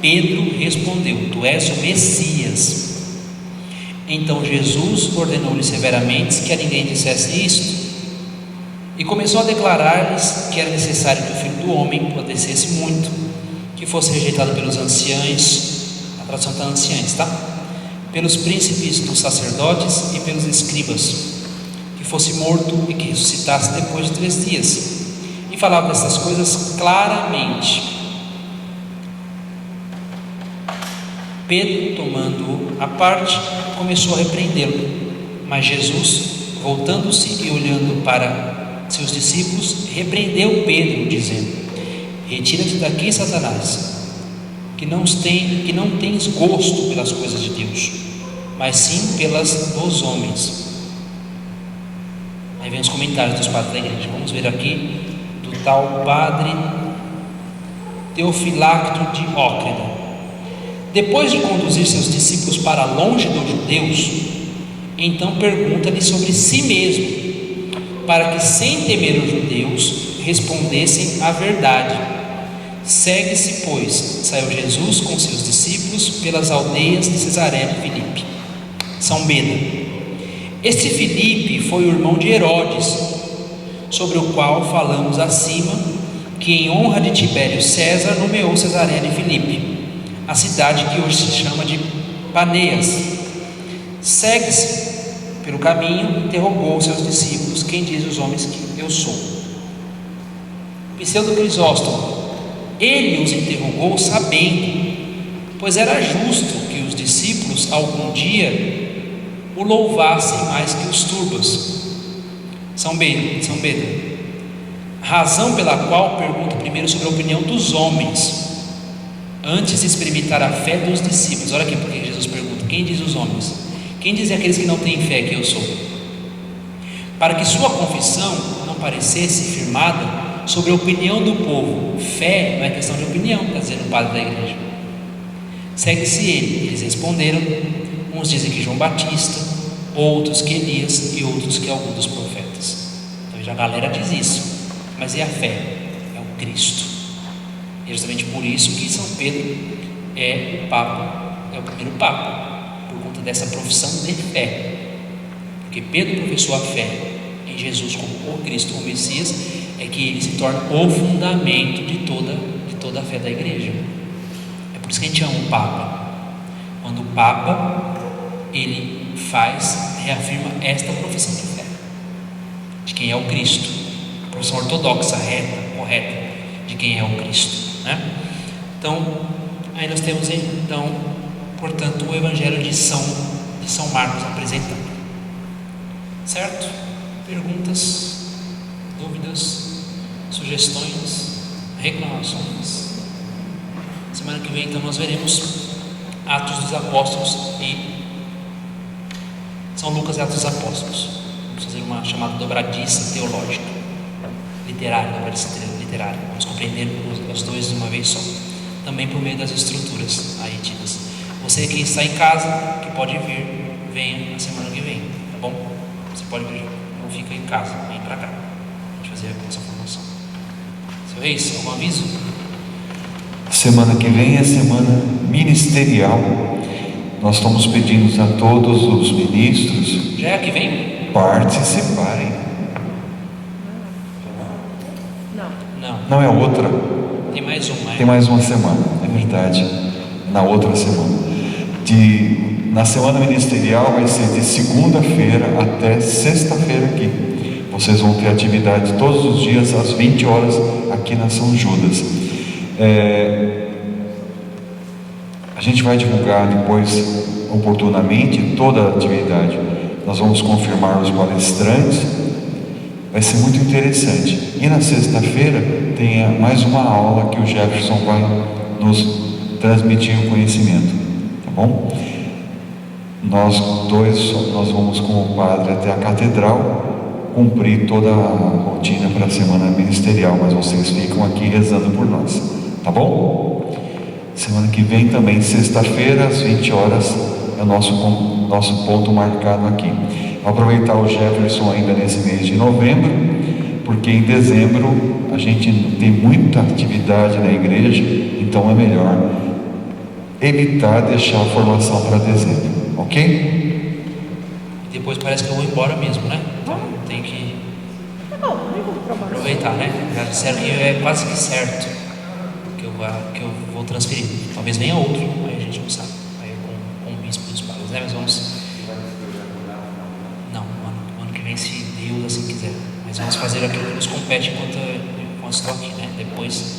Pedro respondeu: tu és o Messias. Então Jesus ordenou-lhes severamente que a ninguém dissesse isto, e começou a declarar-lhes que era necessário que o Filho do Homem padecesse muito, que fosse rejeitado pelos anciãos, a tradução está anciães, tá? Pelos príncipes dos sacerdotes e pelos escribas, que fosse morto e que ressuscitasse depois de 3 dias. E falava dessas coisas claramente. Pedro, tomando-o à parte, começou a repreendê-lo. Mas Jesus, voltando-se e olhando para seus discípulos, repreendeu Pedro, dizendo: retira-te daqui, Satanás, que não tens gosto pelas coisas de Deus, mas sim pelas dos homens. Aí vem os comentários dos padres da igreja. Vamos ver aqui do tal padre Teofilacto de Ócrida. Depois de conduzir seus discípulos para longe dos judeus, então pergunta-lhe sobre si mesmo, para que sem temer os judeus respondessem a verdade. Segue-se, pois, saiu Jesus com seus discípulos pelas aldeias de Cesareia de Filipe. São Beda. Este Filipe foi o irmão de Herodes, sobre o qual falamos acima, que em honra de Tibério César nomeou Cesareia de Filipe, a cidade que hoje se chama de Paneas. Segue-se pelo caminho, interrogou seus discípulos: quem diz os homens que eu sou? Pseudo Crisóstomo. Ele os interrogou sabendo, pois era justo que os discípulos algum dia o louvassem mais que os turbas. São Beda. Razão pela qual pergunta primeiro sobre a opinião dos homens, antes de experimentar a fé dos discípulos. Olha aqui porque Jesus pergunta: quem diz os homens? Quem diz aqueles que não têm fé que eu sou? Para que sua confissão não parecesse firmada sobre a opinião do povo. Fé não é questão de opinião, está dizendo o padre da igreja. Segue-se ele. Eles responderam: uns dizem que João Batista, outros que Elias e outros que algum dos profetas. Então já a galera diz isso. Mas é a fé, é o Cristo. E é justamente por isso que São Pedro é o Papa, é o primeiro Papa, por conta dessa profissão de fé. Porque Pedro professou a fé em Jesus como o Cristo, o Messias, é que ele se torna o fundamento de toda a fé da igreja. É por isso que a gente ama o Papa. Quando o Papa, ele reafirma esta profissão de fé, de quem é o Cristo, profissão ortodoxa, reta, correta, de quem é o Cristo, né? Então, aí nós temos então portanto, o Evangelho de São Marcos apresenta. Certo? Perguntas, dúvidas, sugestões, reclamações? Semana que vem, então, nós veremos Atos dos Apóstolos e São Lucas e Atos dos Apóstolos. Vamos fazer uma chamada dobradiça teológica, literária, vamos compreender os dois de uma vez só, também por meio das estruturas aí tidas. Você que está em casa, que pode vir, venha na semana que vem, tá bom? Você pode vir, não fica em casa, vem para cá, a gente fazer essa formação. Seu Reis, algum aviso? Semana que vem é semana ministerial. Nós estamos pedindo a todos os ministros Já é a que vem? participarem. Não, Não é outra, tem mais uma. tem mais uma semana, é verdade. Na outra semana. Na semana ministerial vai ser de segunda-feira até sexta-feira aqui. Vocês vão ter atividade todos os dias às 20 horas aqui na São Judas. A gente vai divulgar depois oportunamente toda a atividade. Nós vamos confirmar os palestrantes. Vai ser muito interessante. E na sexta-feira tem mais uma aula que o Jefferson vai nos transmitir o conhecimento, tá bom? Nós vamos com o padre até a catedral cumprir toda a rotina para a semana ministerial, mas vocês ficam aqui rezando por nós, tá bom? Semana que vem também, sexta-feira, às 20 horas, é o nosso ponto marcado aqui. Vou aproveitar o Jefferson ainda nesse mês de novembro, porque em dezembro a gente tem muita atividade na igreja, então é melhor evitar deixar a formação para dezembro, ok? E depois parece que eu vou embora mesmo, né? Então tem que aproveitar, né? Já disseram que é quase que certo que eu vou transferir. Talvez venha outro, aí a gente não sabe. Aí com o bispo dos padres, né? Mas vamos. Não, ano que vem, se Deus assim quiser. Mas vamos fazer aquilo que nos compete enquanto estou aqui, né? Depois,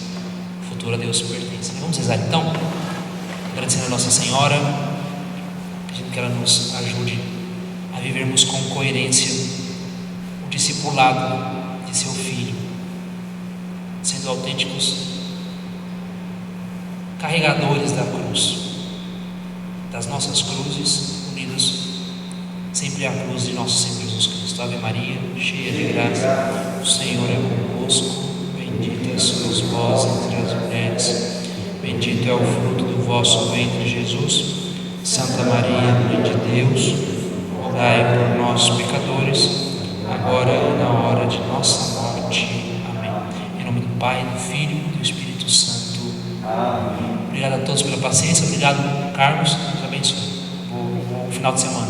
o futuro a Deus pertence. Vamos rezar então? Agradecendo a Nossa Senhora, pedindo que ela nos ajude a vivermos com coerência o discipulado de seu Filho, sendo autênticos carregadores da cruz, das nossas cruzes, unidos sempre à cruz de nosso Senhor Jesus Cristo. Ave Maria, cheia de graça, o Senhor é convosco, bendita sois vós entre as mulheres, bendito é o fruto do vosso ventre, Jesus. Santa Maria, Mãe de Deus, rogai por nós, pecadores, agora e na hora de nossa morte. Amém. Em nome do Pai, do Filho e do Espírito Santo. Amém. Obrigado a todos pela paciência. Obrigado, Carlos. Deus abençoe. Bom final de semana.